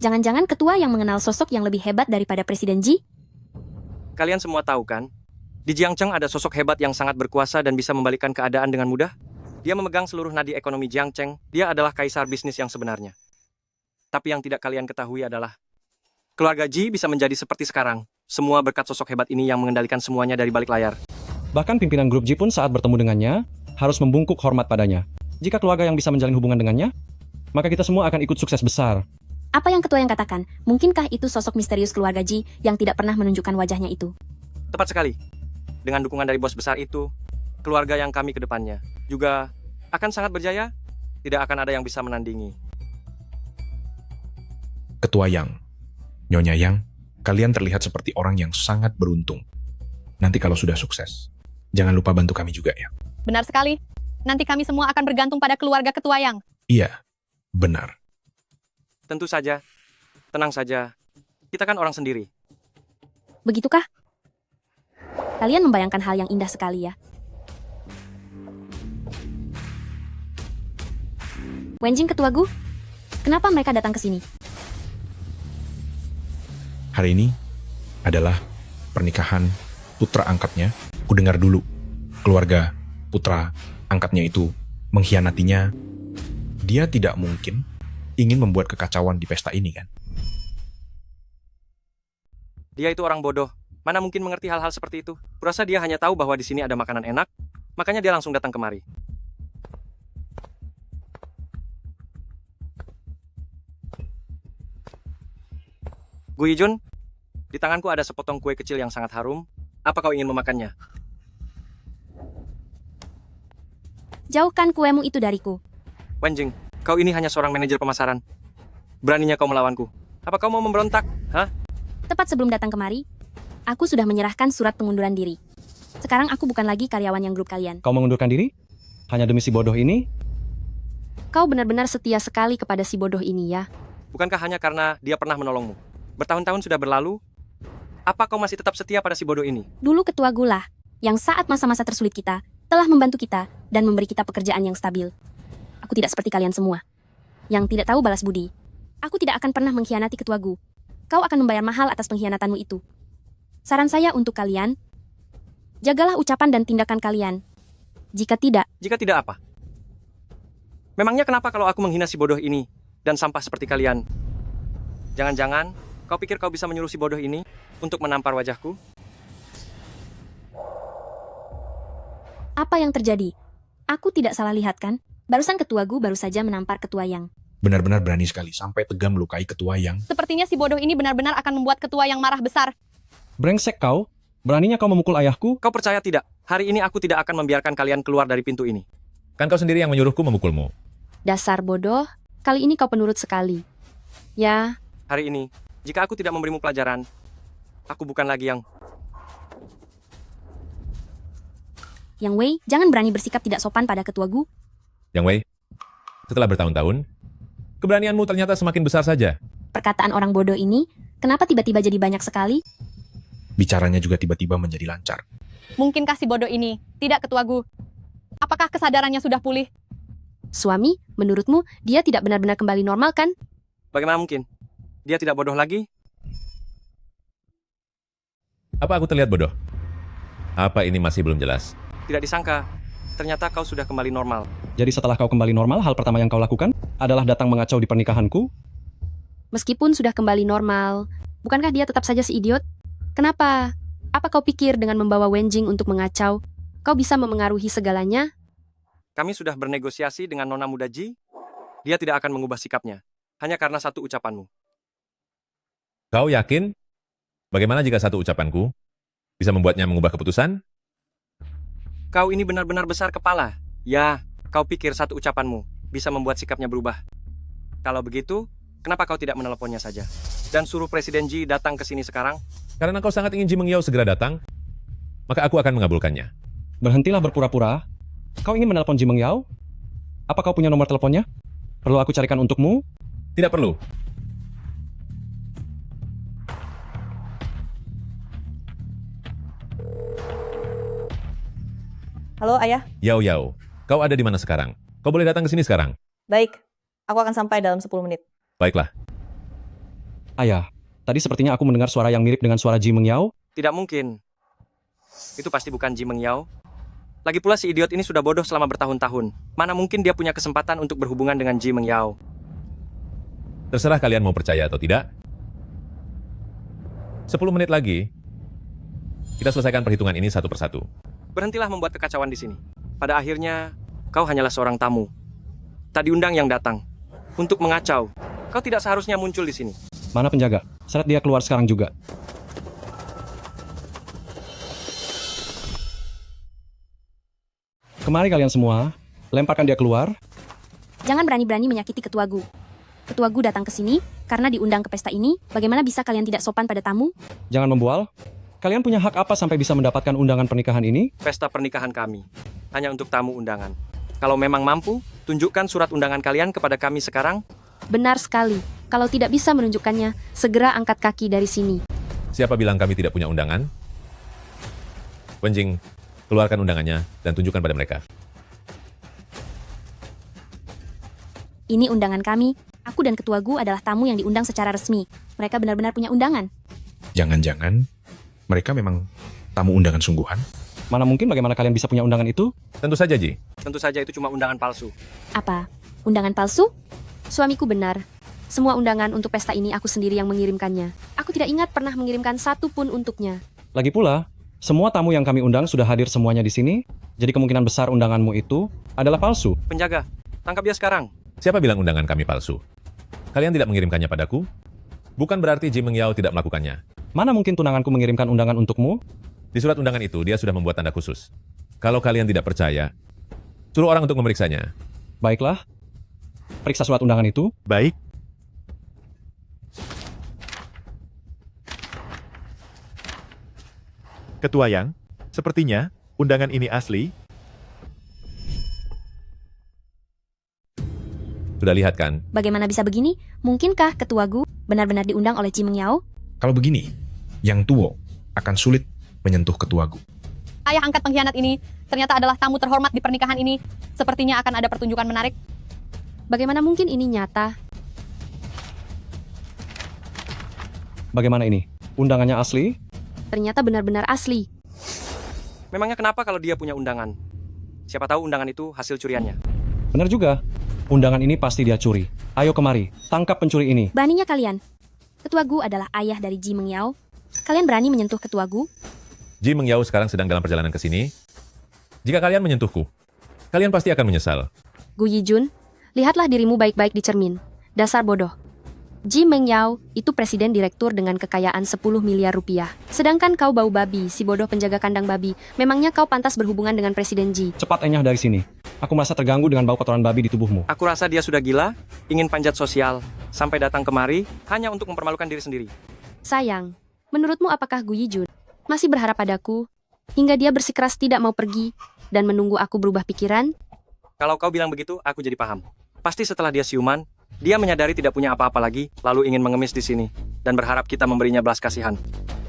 Jangan-jangan ketua yang mengenal sosok yang lebih hebat daripada Presiden Ji? Kalian semua tahu kan, di Jiangcheng ada sosok hebat yang sangat berkuasa dan bisa membalikkan keadaan dengan mudah. Dia memegang seluruh nadi ekonomi Jiangcheng. Dia adalah kaisar bisnis yang sebenarnya. Tapi yang tidak kalian ketahui adalah, keluarga Ji bisa menjadi seperti sekarang. Semua berkat sosok hebat ini yang mengendalikan semuanya dari balik layar. Bahkan pimpinan grup Ji pun saat bertemu dengannya, harus membungkuk hormat padanya. Jika keluarga yang bisa menjalin hubungan dengannya, maka kita semua akan ikut sukses besar. Apa yang ketua yang katakan? Mungkinkah itu sosok misterius keluarga Ji yang tidak pernah menunjukkan wajahnya itu? Tepat sekali. Dengan dukungan dari bos besar itu, keluarga yang kami ke depannya juga akan sangat berjaya. Tidak akan ada yang bisa menandingi. Ketua Yang, Nyonya Yang, kalian terlihat seperti orang yang sangat beruntung. Nanti kalau sudah sukses, jangan lupa bantu kami juga ya. Benar sekali. Nanti kami semua akan bergantung pada keluarga ketua Yang. Iya, benar. Tentu saja. Tenang saja. Kita kan orang sendiri. Begitukah? Kalian membayangkan hal yang indah sekali ya. Wenjing ketua Gu, kenapa mereka datang ke sini? Hari ini adalah pernikahan putra angkatnya. Ku dengar dulu, keluarga putra angkatnya itu mengkhianatinya. Dia tidak mungkin ingin membuat kekacauan di pesta ini kan? Dia itu orang bodoh. Mana mungkin mengerti hal-hal seperti itu? Kurasa dia hanya tahu bahwa di sini ada makanan enak, makanya dia langsung datang kemari. Gu Yijun, di tanganku ada sepotong kue kecil yang sangat harum. Apa kau ingin memakannya? Jauhkan kuemu itu dariku. Wenjing, kau ini hanya seorang manajer pemasaran. Beraninya kau melawanku. Apa kau mau memberontak? Hah? Tepat sebelum datang kemari, aku sudah menyerahkan surat pengunduran diri. Sekarang aku bukan lagi karyawan yang grup kalian. Kau mengundurkan diri? Hanya demi si bodoh ini? Kau benar-benar setia sekali kepada si bodoh ini ya. Bukankah hanya karena dia pernah menolongmu? Bertahun-tahun sudah berlalu, apa kau masih tetap setia pada si bodoh ini? Dulu ketua Gulah, yang saat masa-masa tersulit kita, telah membantu kita dan memberi kita pekerjaan yang stabil. Aku tidak seperti kalian semua, yang tidak tahu balas budi. Aku tidak akan pernah mengkhianati ketua Gu. Kau akan membayar mahal atas pengkhianatanmu itu. Saran saya untuk kalian, jagalah ucapan dan tindakan kalian. Jika tidak apa? Memangnya kenapa kalau aku menghina si bodoh ini dan sampah seperti kalian? Jangan-jangan kau pikir kau bisa menyuruh si bodoh ini untuk menampar wajahku? apa yang terjadi? Aku tidak salah lihat kan? Barusan ketua Gu baru saja menampar ketua Yang. Benar-benar berani sekali sampai tega melukai ketua Yang. Sepertinya si bodoh ini benar-benar akan membuat ketua Yang marah besar. Brengsek kau, beraninya kau memukul ayahku? Kau percaya tidak? Hari ini aku tidak akan membiarkan kalian keluar dari pintu ini. Kan kau sendiri yang menyuruhku memukulmu. Dasar bodoh, kali ini kau penurut sekali. Ya, Hari ini, jika aku tidak memberimu pelajaran, aku bukan lagi Yang Wei, jangan berani bersikap tidak sopan pada ketua Gu. Yang Wei, setelah bertahun-tahun, keberanianmu ternyata semakin besar saja. Perkataan orang bodoh ini, kenapa tiba-tiba jadi banyak sekali? Bicaranya juga tiba-tiba menjadi lancar. Mungkinkah si bodoh ini tidak ketua Gu? Apakah kesadarannya sudah pulih? suami, menurutmu dia tidak benar-benar kembali normal kan? Bagaimana mungkin? Dia tidak bodoh lagi? Apa aku terlihat bodoh? Apa ini masih belum jelas? Tidak disangka, ternyata kau sudah kembali normal. Jadi setelah kau kembali normal, hal pertama yang kau lakukan adalah datang mengacau di pernikahanku? Meskipun sudah kembali normal, bukankah dia tetap saja si idiot? Kenapa? Apa kau pikir dengan membawa Wenjing untuk mengacau, kau bisa memengaruhi segalanya? Kami sudah bernegosiasi dengan Nona Muda Ji. Dia tidak akan mengubah sikapnya, hanya karena satu ucapanmu. Kau yakin? Bagaimana jika satu ucapanku bisa membuatnya mengubah keputusan? Kau ini benar-benar besar kepala. Ya, kau pikir satu ucapanmu bisa membuat sikapnya berubah. Kalau begitu, kenapa kau tidak meneleponnya saja? Dan suruh Presiden Ji datang ke sini sekarang? Karena kau sangat ingin Ji Mengyao segera datang, maka aku akan mengabulkannya. Berhentilah berpura-pura. Kau ingin menelpon Ji Mengyao? Apa kau punya nomor teleponnya? Perlu aku carikan untukmu? Tidak perlu. Halo, Ayah. Yao Yao, kau ada di mana sekarang? Kau boleh datang ke sini sekarang? Baik, aku akan sampai dalam 10 menit. Baiklah. Ayah, tadi sepertinya aku mendengar suara yang mirip dengan suara Ji Mengyao. Tidak mungkin. Itu pasti bukan Ji Mengyao. Lagi pula si idiot ini sudah bodoh selama bertahun-tahun. Mana mungkin dia punya kesempatan untuk berhubungan dengan Ji Mengyao. Terserah kalian mau percaya atau tidak. 10 menit lagi, kita selesaikan perhitungan ini satu persatu. Berhentilah membuat kekacauan di sini. Pada akhirnya, kau hanyalah seorang tamu. Tak diundang yang datang. untuk mengacau. Kau tidak seharusnya muncul di sini. Mana penjaga? Seret dia keluar sekarang juga. Kemari kalian semua, lemparkan dia keluar. Jangan berani-berani menyakiti Ketua Gu. Ketua Gu datang ke sini karena diundang ke pesta ini. Bagaimana bisa kalian tidak sopan pada tamu? Jangan membual. Kalian punya hak apa sampai bisa mendapatkan undangan pernikahan ini? Pesta pernikahan kami hanya untuk tamu undangan. Kalau memang mampu, tunjukkan surat undangan kalian kepada kami sekarang. Benar sekali. Kalau tidak bisa menunjukkannya, segera angkat kaki dari sini. Siapa bilang kami tidak punya undangan? Wenjing, keluarkan undangannya dan tunjukkan pada mereka. Ini undangan kami. Aku dan Ketua Gu adalah tamu yang diundang secara resmi. Mereka benar-benar punya undangan. Jangan-jangan mereka memang tamu undangan sungguhan? Mana mungkin bagaimana kalian bisa punya undangan itu? Tentu saja, Ji. Tentu saja itu cuma undangan palsu. Apa? Undangan palsu? Suamiku benar. Semua undangan untuk pesta ini aku sendiri yang mengirimkannya. Aku tidak ingat pernah mengirimkan satu pun untuknya. Lagi pula, semua tamu yang kami undang sudah hadir semuanya di sini, jadi kemungkinan besar undanganmu itu adalah palsu. Penjaga, tangkap dia sekarang. Siapa bilang undangan kami palsu? Kalian tidak mengirimkannya padaku? Bukan berarti Ji Mengyao tidak melakukannya. Mana mungkin tunanganku mengirimkan undangan untukmu? Di surat undangan itu, dia sudah membuat tanda khusus. Kalau kalian tidak percaya, suruh orang untuk memeriksanya. Baiklah. Periksa surat undangan itu. Baik. Ketua Yang, sepertinya undangan ini asli. Sudah lihat kan? Bagaimana bisa begini? Mungkinkah Ketua Gu benar-benar diundang oleh Ji Mengyao? Kalau begini, Yang Tuo akan sulit menyentuh Ketua Gu. Ayah angkat pengkhianat ini ternyata adalah tamu terhormat di pernikahan ini. Sepertinya akan ada pertunjukan menarik. Bagaimana mungkin ini nyata? Bagaimana ini? Undangannya asli? Ternyata benar-benar asli. Memangnya kenapa kalau dia punya undangan? Siapa tahu undangan itu hasil curiannya. Benar juga. Undangan ini pasti dia curi. Ayo kemari, tangkap pencuri ini. Beraninya kalian. Ketua Gu adalah ayah dari Ji Mengyao. Kalian berani menyentuh Ketua Gu? Ji Mengyao sekarang sedang dalam perjalanan ke sini. Jika kalian menyentuhku, kalian pasti akan menyesal. Gu Yijun, lihatlah dirimu baik-baik di cermin. Dasar bodoh. Ji Mengyao itu presiden direktur dengan kekayaan 10 miliar rupiah. Sedangkan kau bau babi, si bodoh penjaga kandang babi. Memangnya kau pantas berhubungan dengan Presiden Ji? Cepat enyah dari sini. Aku merasa terganggu dengan bau kotoran babi di tubuhmu. Aku rasa dia sudah gila, ingin panjat sosial, sampai datang kemari hanya untuk mempermalukan diri sendiri. Sayang, menurutmu apakah Gu Yijun masih berharap padaku hingga dia bersikeras tidak mau pergi dan menunggu aku berubah pikiran? Kalau kau bilang begitu, aku jadi paham. Pasti setelah dia siuman, dia menyadari tidak punya apa-apa lagi, lalu ingin mengemis di sini, dan berharap kita memberinya belas kasihan.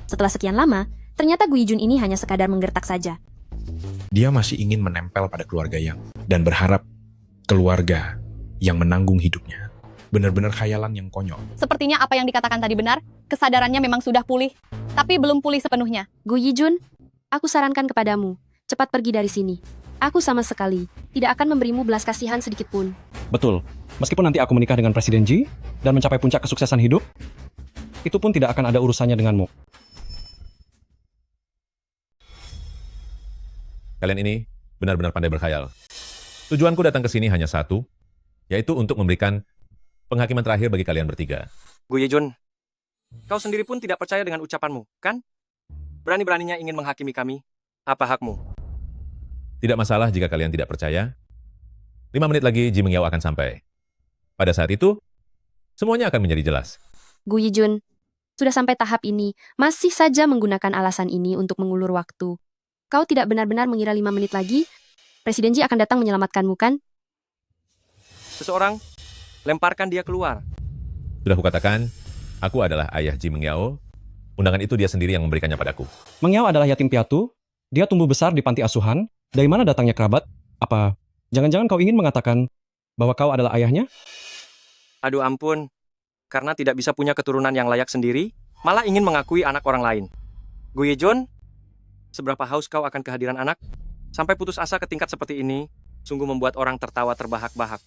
Setelah sekian lama, ternyata Gu Yijun ini hanya sekadar menggertak saja. Dia masih ingin menempel pada keluarga Yang dan berharap keluarga yang menanggung hidupnya. Benar-benar khayalan yang konyol. Sepertinya apa yang dikatakan tadi benar, kesadarannya memang sudah pulih, tapi belum pulih sepenuhnya. Gu Yijun, aku sarankan kepadamu, cepat pergi dari sini. Aku sama sekali tidak akan memberimu belas kasihan sedikit pun. Betul. Meskipun nanti aku menikah dengan Presiden Ji dan mencapai puncak kesuksesan hidup, itu pun tidak akan ada urusannya denganmu. Kalian ini benar-benar pandai berkhayal. Tujuanku datang ke sini hanya satu, yaitu untuk memberikan penghakiman terakhir bagi kalian bertiga. Gu Yijun, kau sendiri pun tidak percaya dengan ucapanmu, kan? Berani-beraninya ingin menghakimi kami. Apa hakmu? Tidak masalah jika kalian tidak percaya. 5 menit lagi Ji Mengyao akan sampai. Pada saat itu, semuanya akan menjadi jelas. Gu Yijun, sudah sampai tahap ini, masih saja menggunakan alasan ini untuk mengulur waktu. Kau tidak benar-benar mengira 5 menit lagi, Presiden Ji akan datang menyelamatkanmu, kan? Seseorang, lemparkan dia keluar. Sudah kukatakan, aku adalah ayah Ji Mengyao. Undangan itu dia sendiri yang memberikannya padaku. Mengyao adalah yatim piatu. Dia tumbuh besar di panti asuhan. Dari mana datangnya kerabat? Apa jangan-jangan kau ingin mengatakan bahwa kau adalah ayahnya? Aduh ampun, karena tidak bisa punya keturunan yang layak sendiri, malah ingin mengakui anak orang lain. Gu Yijun, seberapa haus kau akan kehadiran anak? Sampai putus asa ke tingkat seperti ini, sungguh membuat orang tertawa terbahak-bahak.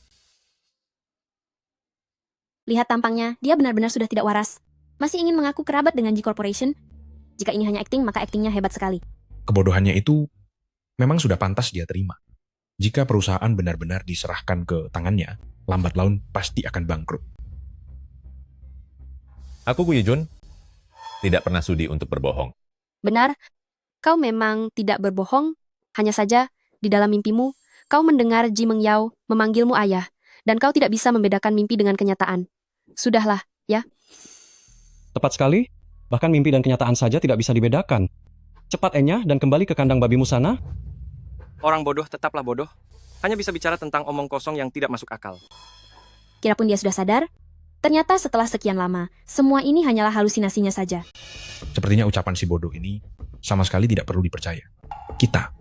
Lihat tampangnya, dia benar-benar sudah tidak waras. Masih ingin mengaku kerabat dengan G Corporation? Jika ini hanya akting, maka aktingnya hebat sekali. Kebodohannya itu memang sudah pantas dia terima. Jika perusahaan benar-benar diserahkan ke tangannya, lambat laun pasti akan bangkrut. Aku Gu Yijun tidak pernah sudi untuk berbohong. Benar, kau memang tidak berbohong. Hanya saja, di dalam mimpimu, kau mendengar Ji Mengyao memanggilmu ayah, dan kau tidak bisa membedakan mimpi dengan kenyataan. Sudahlah, ya. Tepat sekali, bahkan mimpi dan kenyataan saja tidak bisa dibedakan. Cepat Enya dan kembali ke kandang babimu sana. Orang bodoh tetaplah bodoh. Hanya bisa bicara tentang omong kosong yang tidak masuk akal. Kirapun dia sudah sadar, ternyata setelah sekian lama, semua ini hanyalah halusinasinya saja. Sepertinya ucapan si bodoh ini sama sekali tidak perlu dipercaya. Kita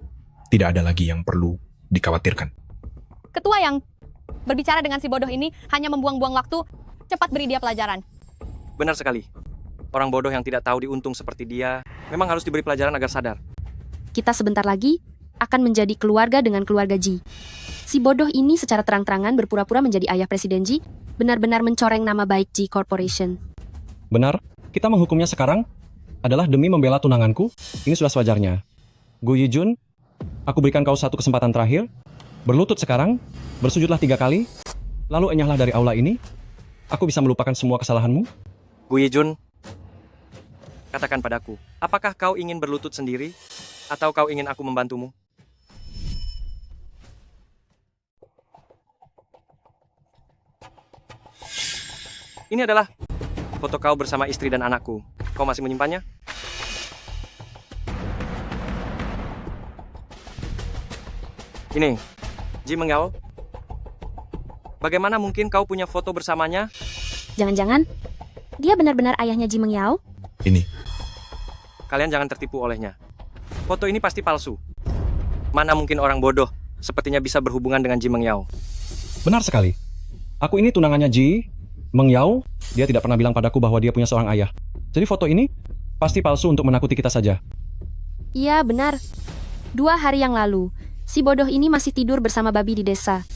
tidak ada lagi yang perlu dikhawatirkan. Ketua yang berbicara dengan si bodoh ini hanya membuang-buang waktu. Cepat beri dia pelajaran. Benar sekali. Orang bodoh yang tidak tahu diuntung seperti dia memang harus diberi pelajaran agar sadar. Kita sebentar lagi akan menjadi keluarga dengan keluarga Ji. Si bodoh ini secara terang-terangan berpura-pura menjadi ayah Presiden Ji, benar-benar mencoreng nama baik Ji Corporation. Benar, kita menghukumnya sekarang adalah demi membela tunanganku. Ini sudah sewajarnya. Gu Yijun, aku berikan kau satu kesempatan terakhir. Berlutut sekarang, bersujudlah 3 kali, lalu enyahlah dari aula ini. Aku bisa melupakan semua kesalahanmu. Gu Yijun, katakan padaku, apakah kau ingin berlutut sendiri, atau kau ingin aku membantumu? Ini adalah foto kau bersama istri dan anakku. Kau masih menyimpannya? Ini, Ji Mengyao. Bagaimana mungkin kau punya foto bersamanya? Jangan-jangan, dia benar-benar ayahnya Ji Mengyao? Ini. Kalian jangan tertipu olehnya. Foto ini pasti palsu. Mana mungkin orang bodoh sepertinya bisa berhubungan dengan Ji Mengyao. Benar sekali. Aku ini tunangannya Ji Mengyao. Dia tidak pernah bilang padaku bahwa dia punya seorang ayah. Jadi foto ini pasti palsu untuk menakuti kita saja. Iya, benar. 2 hari yang lalu, si bodoh ini masih tidur bersama babi di desa.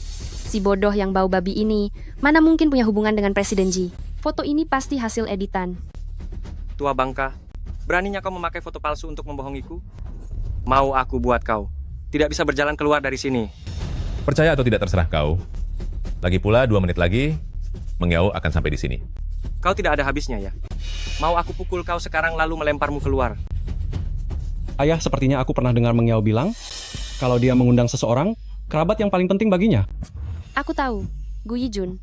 Si bodoh yang bau babi ini, mana mungkin punya hubungan dengan Presiden Ji. Foto ini pasti hasil editan. Tua bangka, beraninya kau memakai foto palsu untuk membohongiku? Mau aku buat kau tidak bisa berjalan keluar dari sini. Percaya atau tidak terserah kau. Lagi pula 2 menit lagi, Mengyao akan sampai di sini. Kau tidak ada habisnya ya. Mau aku pukul kau sekarang lalu melemparmu keluar. Ayah, sepertinya aku pernah dengar Mengyao bilang, kalau dia mengundang seseorang, kerabat yang paling penting baginya. Aku tahu, Gu Yijun.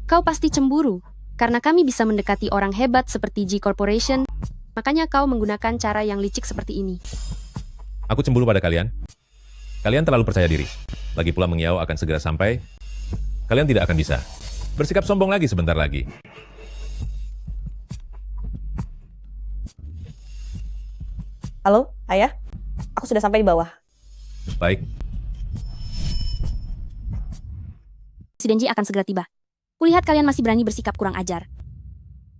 Kau pasti cemburu, karena kami bisa mendekati orang hebat seperti Ji Corporation, makanya kau menggunakan cara yang licik seperti ini. Aku cemburu pada kalian. Kalian terlalu percaya diri. Lagi pula Mengyao akan segera sampai. Kalian tidak akan bisa bersikap sombong lagi sebentar lagi. Halo, ayah? Aku sudah sampai di bawah. Baik. Presiden Ji akan segera tiba. Kulihat kalian masih berani bersikap kurang ajar.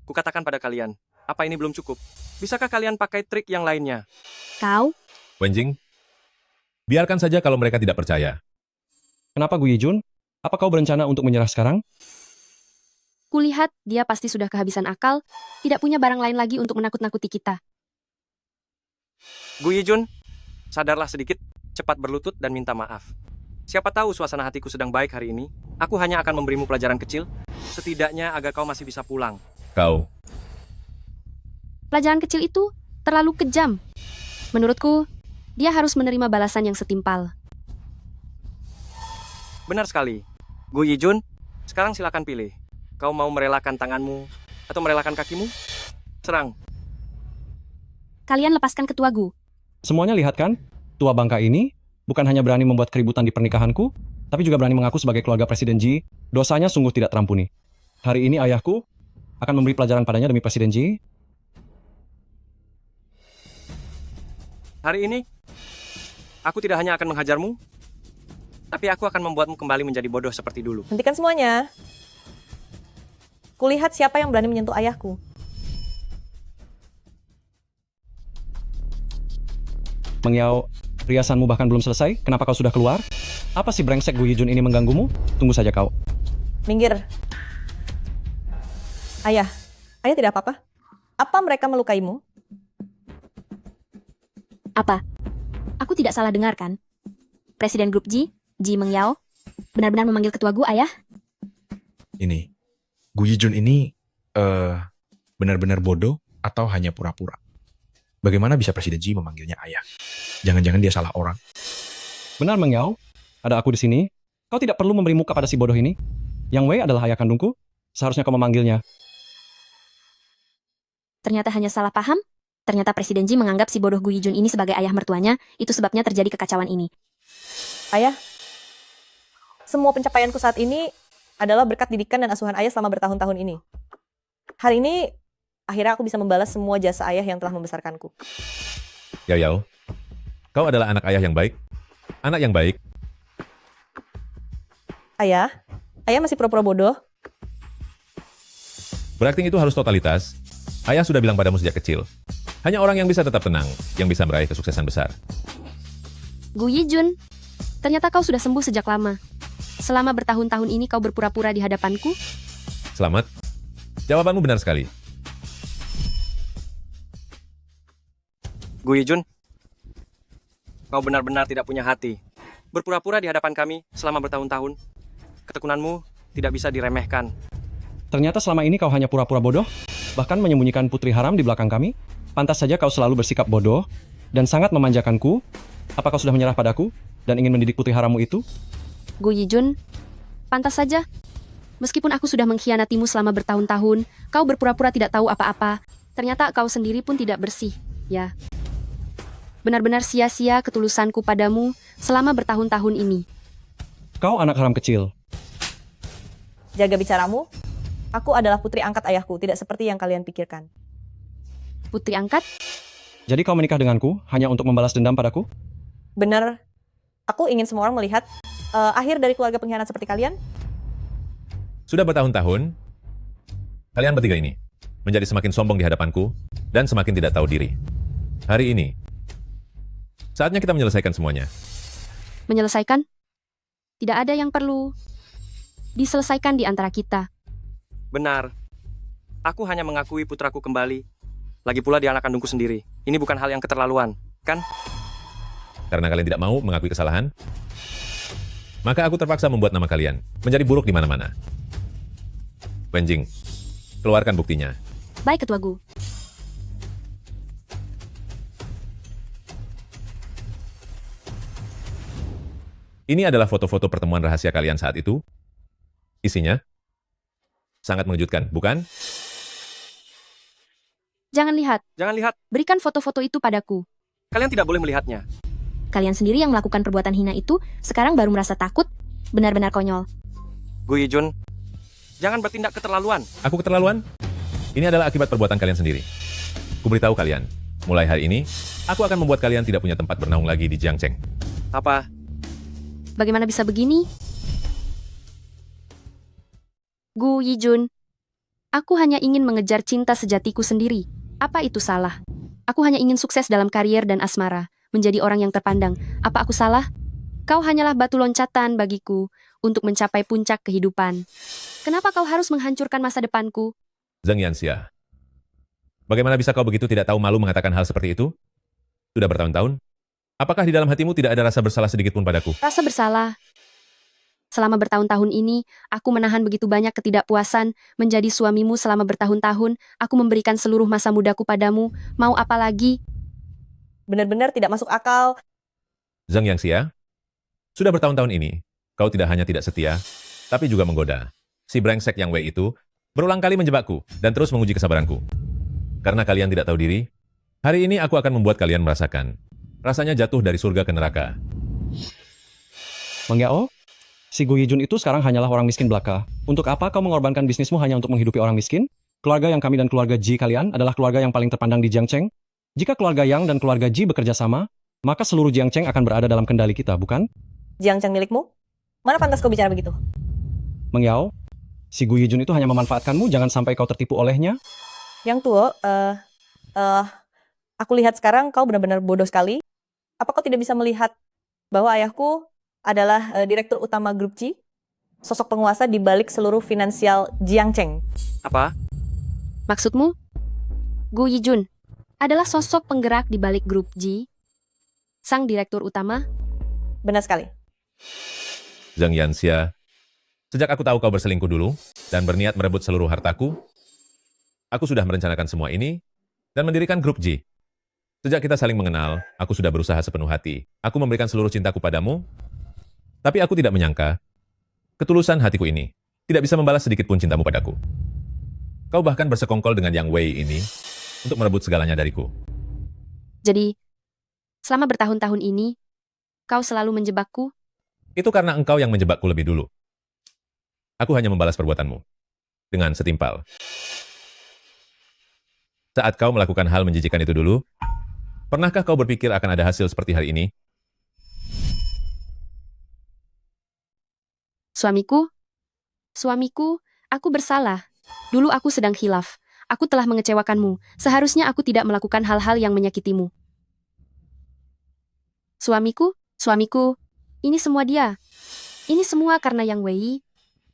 Kukatakan pada kalian, apa ini belum cukup? Bisakah kalian pakai trik yang lainnya? Kau? Wenjing, biarkan saja kalau mereka tidak percaya. Kenapa Gu Yijun? Apa kau berencana untuk menyerah sekarang? Kulihat dia pasti sudah kehabisan akal, tidak punya barang lain lagi untuk menakut-nakuti kita. Gu Yijun, sadarlah sedikit, cepat berlutut dan minta maaf. Siapa tahu suasana hatiku sedang baik hari ini. Aku hanya akan memberimu pelajaran kecil, setidaknya agar kau masih bisa pulang. Kau. Pelajaran kecil itu terlalu kejam. Menurutku, dia harus menerima balasan yang setimpal. Benar sekali. Gu Yijun, sekarang silakan pilih. Kau mau merelakan tanganmu atau merelakan kakimu? Serang. Kalian lepaskan ketua Gu. Semuanya lihat kan? Tua bangka ini bukan hanya berani membuat keributan di pernikahanku, tapi juga berani mengaku sebagai keluarga Presiden Ji. Dosanya sungguh tidak terampuni. Hari ini ayahku akan memberi pelajaran padanya demi Presiden Ji. Hari ini, aku tidak hanya akan menghajarmu, tapi aku akan membuatmu kembali menjadi bodoh seperti dulu. Hentikan semuanya. Kulihat siapa yang berani menyentuh ayahku. Mengyao, riasanmu bahkan belum selesai. Kenapa kau sudah keluar? Apa si brengsek Gu Yijun ini mengganggumu? Tunggu saja kau. Minggir. Ayah tidak apa-apa? Apa mereka melukaimu? Apa? Aku tidak salah dengar kan? Presiden Grup Ji, Ji Mengyao, benar-benar memanggil ketua Gu ayah? Ini, Gu Yijun ini benar-benar bodoh atau hanya pura-pura? Bagaimana bisa Presiden Ji memanggilnya ayah? Jangan-jangan dia salah orang. Benar Mengyao, ada aku di sini. Kau tidak perlu memberi muka pada si bodoh ini. Yang Wei adalah ayah kandungku. Seharusnya kau memanggilnya. Ternyata hanya salah paham. Ternyata Presiden Ji menganggap si bodoh Gu Yijun ini sebagai ayah mertuanya. Itu sebabnya terjadi kekacauan ini. Ayah, semua pencapaianku saat ini adalah berkat didikan dan asuhan ayah selama bertahun-tahun ini. Hari ini, akhirnya aku bisa membalas semua jasa ayah yang telah membesarkanku. Yao Yao, kau adalah anak ayah yang baik. Anak yang baik. Ayah masih pura-pura bodoh. Berarti itu harus totalitas. Ayah sudah bilang padamu sejak kecil. Hanya orang yang bisa tetap tenang, yang bisa meraih kesuksesan besar. Gu Yijun, ternyata kau sudah sembuh sejak lama. Selama bertahun-tahun ini kau berpura-pura di hadapanku? Selamat. Jawabanmu benar sekali. Gu Yijun, kau benar-benar tidak punya hati. Berpura-pura di hadapan kami selama bertahun-tahun. Ketekunanmu tidak bisa diremehkan. Ternyata selama ini kau hanya pura-pura bodoh, bahkan menyembunyikan putri haram di belakang kami. Pantas saja kau selalu bersikap bodoh dan sangat memanjakanku. Apa kau sudah menyerah padaku dan ingin mendidik putri harammu itu? Gu Yijun, pantas saja. Meskipun aku sudah mengkhianatimu selama bertahun-tahun, kau berpura-pura tidak tahu apa-apa. Ternyata kau sendiri pun tidak bersih, ya. Benar-benar sia-sia ketulusanku padamu selama bertahun-tahun ini. Kau anak haram kecil. Jaga bicaramu. Aku adalah putri angkat ayahku, tidak seperti yang kalian pikirkan. Putri angkat? Jadi kau menikah denganku hanya untuk membalas dendam padaku? Benar, aku ingin semua orang melihat akhir dari keluarga pengkhianat seperti kalian. Sudah bertahun-tahun, kalian bertiga ini menjadi semakin sombong di hadapanku dan semakin tidak tahu diri. Hari ini, saatnya kita menyelesaikan semuanya. Menyelesaikan? Tidak ada yang perlu diselesaikan di antara kita. Benar. Aku hanya mengakui putraku kembali. Lagi pula dia anak kandungku sendiri. Ini bukan hal yang keterlaluan, kan? Karena kalian tidak mau mengakui kesalahan, maka aku terpaksa membuat nama kalian menjadi buruk di mana-mana. Wenjing, keluarkan buktinya. Baik, Ketua Gu. Ini adalah foto-foto pertemuan rahasia kalian saat itu. Isinya sangat mengejutkan, bukan? Jangan lihat. Jangan lihat. Berikan foto-foto itu padaku. Kalian tidak boleh melihatnya. Kalian sendiri yang melakukan perbuatan hina itu, sekarang baru merasa takut? Benar-benar konyol. Gu Yijun, jangan bertindak keterlaluan. Aku keterlaluan? Ini adalah akibat perbuatan kalian sendiri. Kuberitahu kalian, mulai hari ini, aku akan membuat kalian tidak punya tempat bernaung lagi di Jiangcheng. Apa? Bagaimana bisa begini? Gu Yijun, aku hanya ingin mengejar cinta sejatiku sendiri. Apa itu salah? Aku hanya ingin sukses dalam karier dan asmara, menjadi orang yang terpandang. Apa aku salah? Kau hanyalah batu loncatan bagiku untuk mencapai puncak kehidupan. Kenapa kau harus menghancurkan masa depanku? Zheng Yanxia, bagaimana bisa kau begitu tidak tahu malu mengatakan hal seperti itu? Sudah bertahun-tahun? Apakah di dalam hatimu tidak ada rasa bersalah sedikit pun padaku? Rasa bersalah. Selama bertahun-tahun ini, aku menahan begitu banyak ketidakpuasan, menjadi suamimu selama bertahun-tahun, aku memberikan seluruh masa mudaku padamu, mau apa lagi? Benar-benar tidak masuk akal. Zheng Yanxia, sudah bertahun-tahun ini, kau tidak hanya tidak setia, tapi juga menggoda. Si brengsek Yang Wei itu berulang kali menjebakku dan terus menguji kesabaranku. Karena kalian tidak tahu diri, hari ini aku akan membuat kalian merasakan rasanya jatuh dari surga ke neraka. Mengyao, si Gu Yijun itu sekarang hanyalah orang miskin belaka. Untuk apa kau mengorbankan bisnismu hanya untuk menghidupi orang miskin? Keluarga yang kami dan keluarga Ji kalian adalah keluarga yang paling terpandang di Jiangcheng. Jika keluarga Yang dan keluarga Ji bekerja sama, maka seluruh Jiangcheng akan berada dalam kendali kita, bukan? Jiangcheng milikmu? Mana pantas kau bicara begitu? Mengyao, si Gu Yijun itu hanya memanfaatkanmu, jangan sampai kau tertipu olehnya. Yang Tuo, aku lihat sekarang kau benar-benar bodoh sekali. Apa kau tidak bisa melihat bahwa ayahku adalah direktur utama grup Ji? Sosok penguasa di balik seluruh finansial Jiangcheng. Apa? Maksudmu? Gu Yijun adalah sosok penggerak di balik grup Ji? Sang direktur utama? Benar sekali. Zheng Yanxia, sejak aku tahu kau berselingkuh dulu dan berniat merebut seluruh hartaku, aku sudah merencanakan semua ini dan mendirikan grup G. Sejak kita saling mengenal, aku sudah berusaha sepenuh hati. Aku memberikan seluruh cintaku padamu, tapi aku tidak menyangka ketulusan hatiku ini tidak bisa membalas sedikit pun cintamu padaku. Kau bahkan bersekongkol dengan Yang Wei ini untuk merebut segalanya dariku. Jadi, selama bertahun-tahun ini, kau selalu menjebakku? Itu karena engkau yang menjebakku lebih dulu. Aku hanya membalas perbuatanmu dengan setimpal. Saat kau melakukan hal menjijikan itu dulu, pernahkah kau berpikir akan ada hasil seperti hari ini? Suamiku, aku bersalah. Dulu aku sedang khilaf. Aku telah mengecewakanmu. Seharusnya aku tidak melakukan hal-hal yang menyakitimu. Suamiku, ini semua dia. Ini semua karena Yang Wei.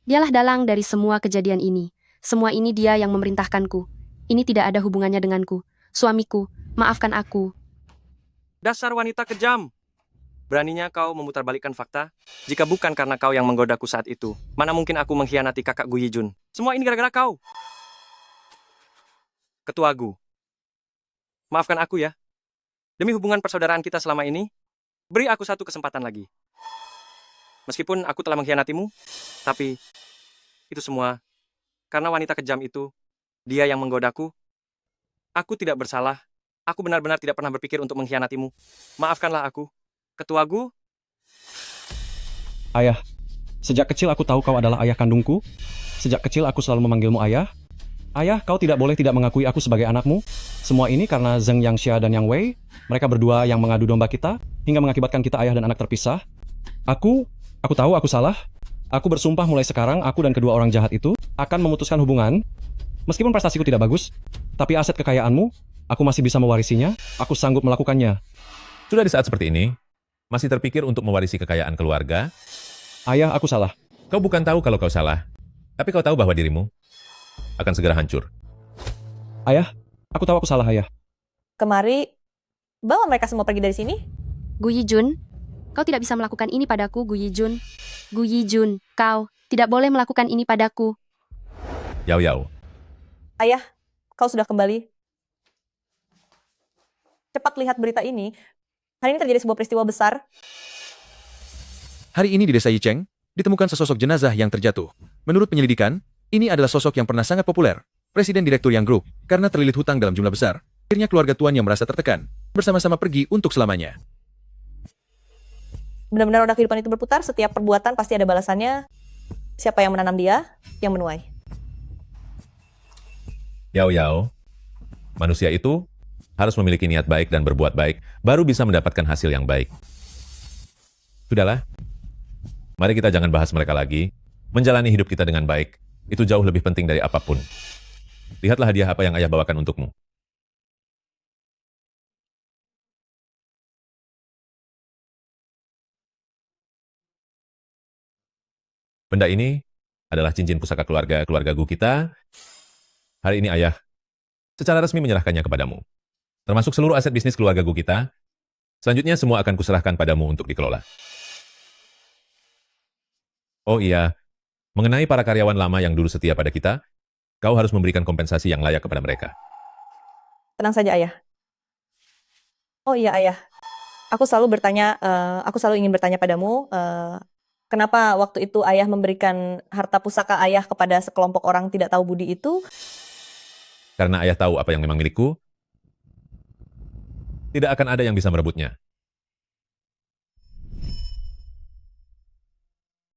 Dialah dalang dari semua kejadian ini. Semua ini dia yang memerintahkanku. Ini tidak ada hubungannya denganku. Suamiku, maafkan aku. Dasar wanita kejam. Beraninya kau memutarbalikkan fakta? Jika bukan karena kau yang menggodaku saat itu, mana mungkin aku mengkhianati kakak Gu Yijun? Semua ini gara-gara kau. Ketua Gu, maafkan aku ya. Demi hubungan persaudaraan kita selama ini, beri aku satu kesempatan lagi. Meskipun aku telah mengkhianatimu, tapi itu semua karena wanita kejam itu, dia yang menggodaku. Aku tidak bersalah. Aku benar-benar tidak pernah berpikir untuk mengkhianatimu. Maafkanlah aku. Ketua Gu. Ayah, sejak kecil aku tahu kau adalah ayah kandungku. Sejak kecil aku selalu memanggilmu ayah. Ayah, kau tidak boleh tidak mengakui aku sebagai anakmu. Semua ini karena Zheng Yanxia dan Yang Wei. Mereka berdua yang mengadu domba kita, hingga mengakibatkan kita ayah dan anak terpisah. Aku tahu aku salah. Aku bersumpah mulai sekarang, aku dan kedua orang jahat itu akan memutuskan hubungan. Meskipun prestasiku tidak bagus, tapi aset kekayaanmu, aku masih bisa mewarisinya. Aku sanggup melakukannya. Sudah di saat seperti ini, masih terpikir untuk mewarisi kekayaan keluarga? Ayah, aku salah. Kau bukan tahu kalau kau salah, tapi kau tahu bahwa dirimu akan segera hancur. Ayah, aku tahu aku salah, ayah. Kemari, bawa mereka semua pergi dari sini. Gu Yijun, kau tidak bisa melakukan ini padaku, Gu Yijun. Gu Yijun, kau tidak boleh melakukan ini padaku. Yao. Ayah, kau sudah kembali. Cepat lihat berita ini. Hari ini terjadi sebuah peristiwa besar. Hari ini di desa Yicheng, ditemukan sesosok jenazah yang terjatuh. Menurut penyelidikan, ini adalah sosok yang pernah sangat populer, Presiden Direktur Yang Group, karena terlilit hutang dalam jumlah besar. Akhirnya keluarga tuan yang merasa tertekan, bersama-sama pergi untuk selamanya. Benar-benar roda kehidupan itu berputar, setiap perbuatan pasti ada balasannya. Siapa yang menanam dia, yang menuai. Yao. Manusia itu harus memiliki niat baik dan berbuat baik, baru bisa mendapatkan hasil yang baik. Sudahlah, mari kita jangan bahas mereka lagi. Menjalani hidup kita dengan baik, itu jauh lebih penting dari apapun. Lihatlah hadiah apa yang ayah bawakan untukmu. Benda ini adalah cincin pusaka keluarga Gu kita. Hari ini ayah secara resmi menyerahkannya kepadamu. Termasuk seluruh aset bisnis keluarga Gu kita. Selanjutnya semua akan kuserahkan padamu untuk dikelola. Oh iya, mengenai para karyawan lama yang dulu setia pada kita, kau harus memberikan kompensasi yang layak kepada mereka. Tenang saja, ayah. Oh iya, ayah. Aku selalu ingin bertanya padamu, kenapa waktu itu ayah memberikan harta pusaka ayah kepada sekelompok orang tidak tahu budi itu? Karena ayah tahu apa yang memang milikku, tidak akan ada yang bisa merebutnya.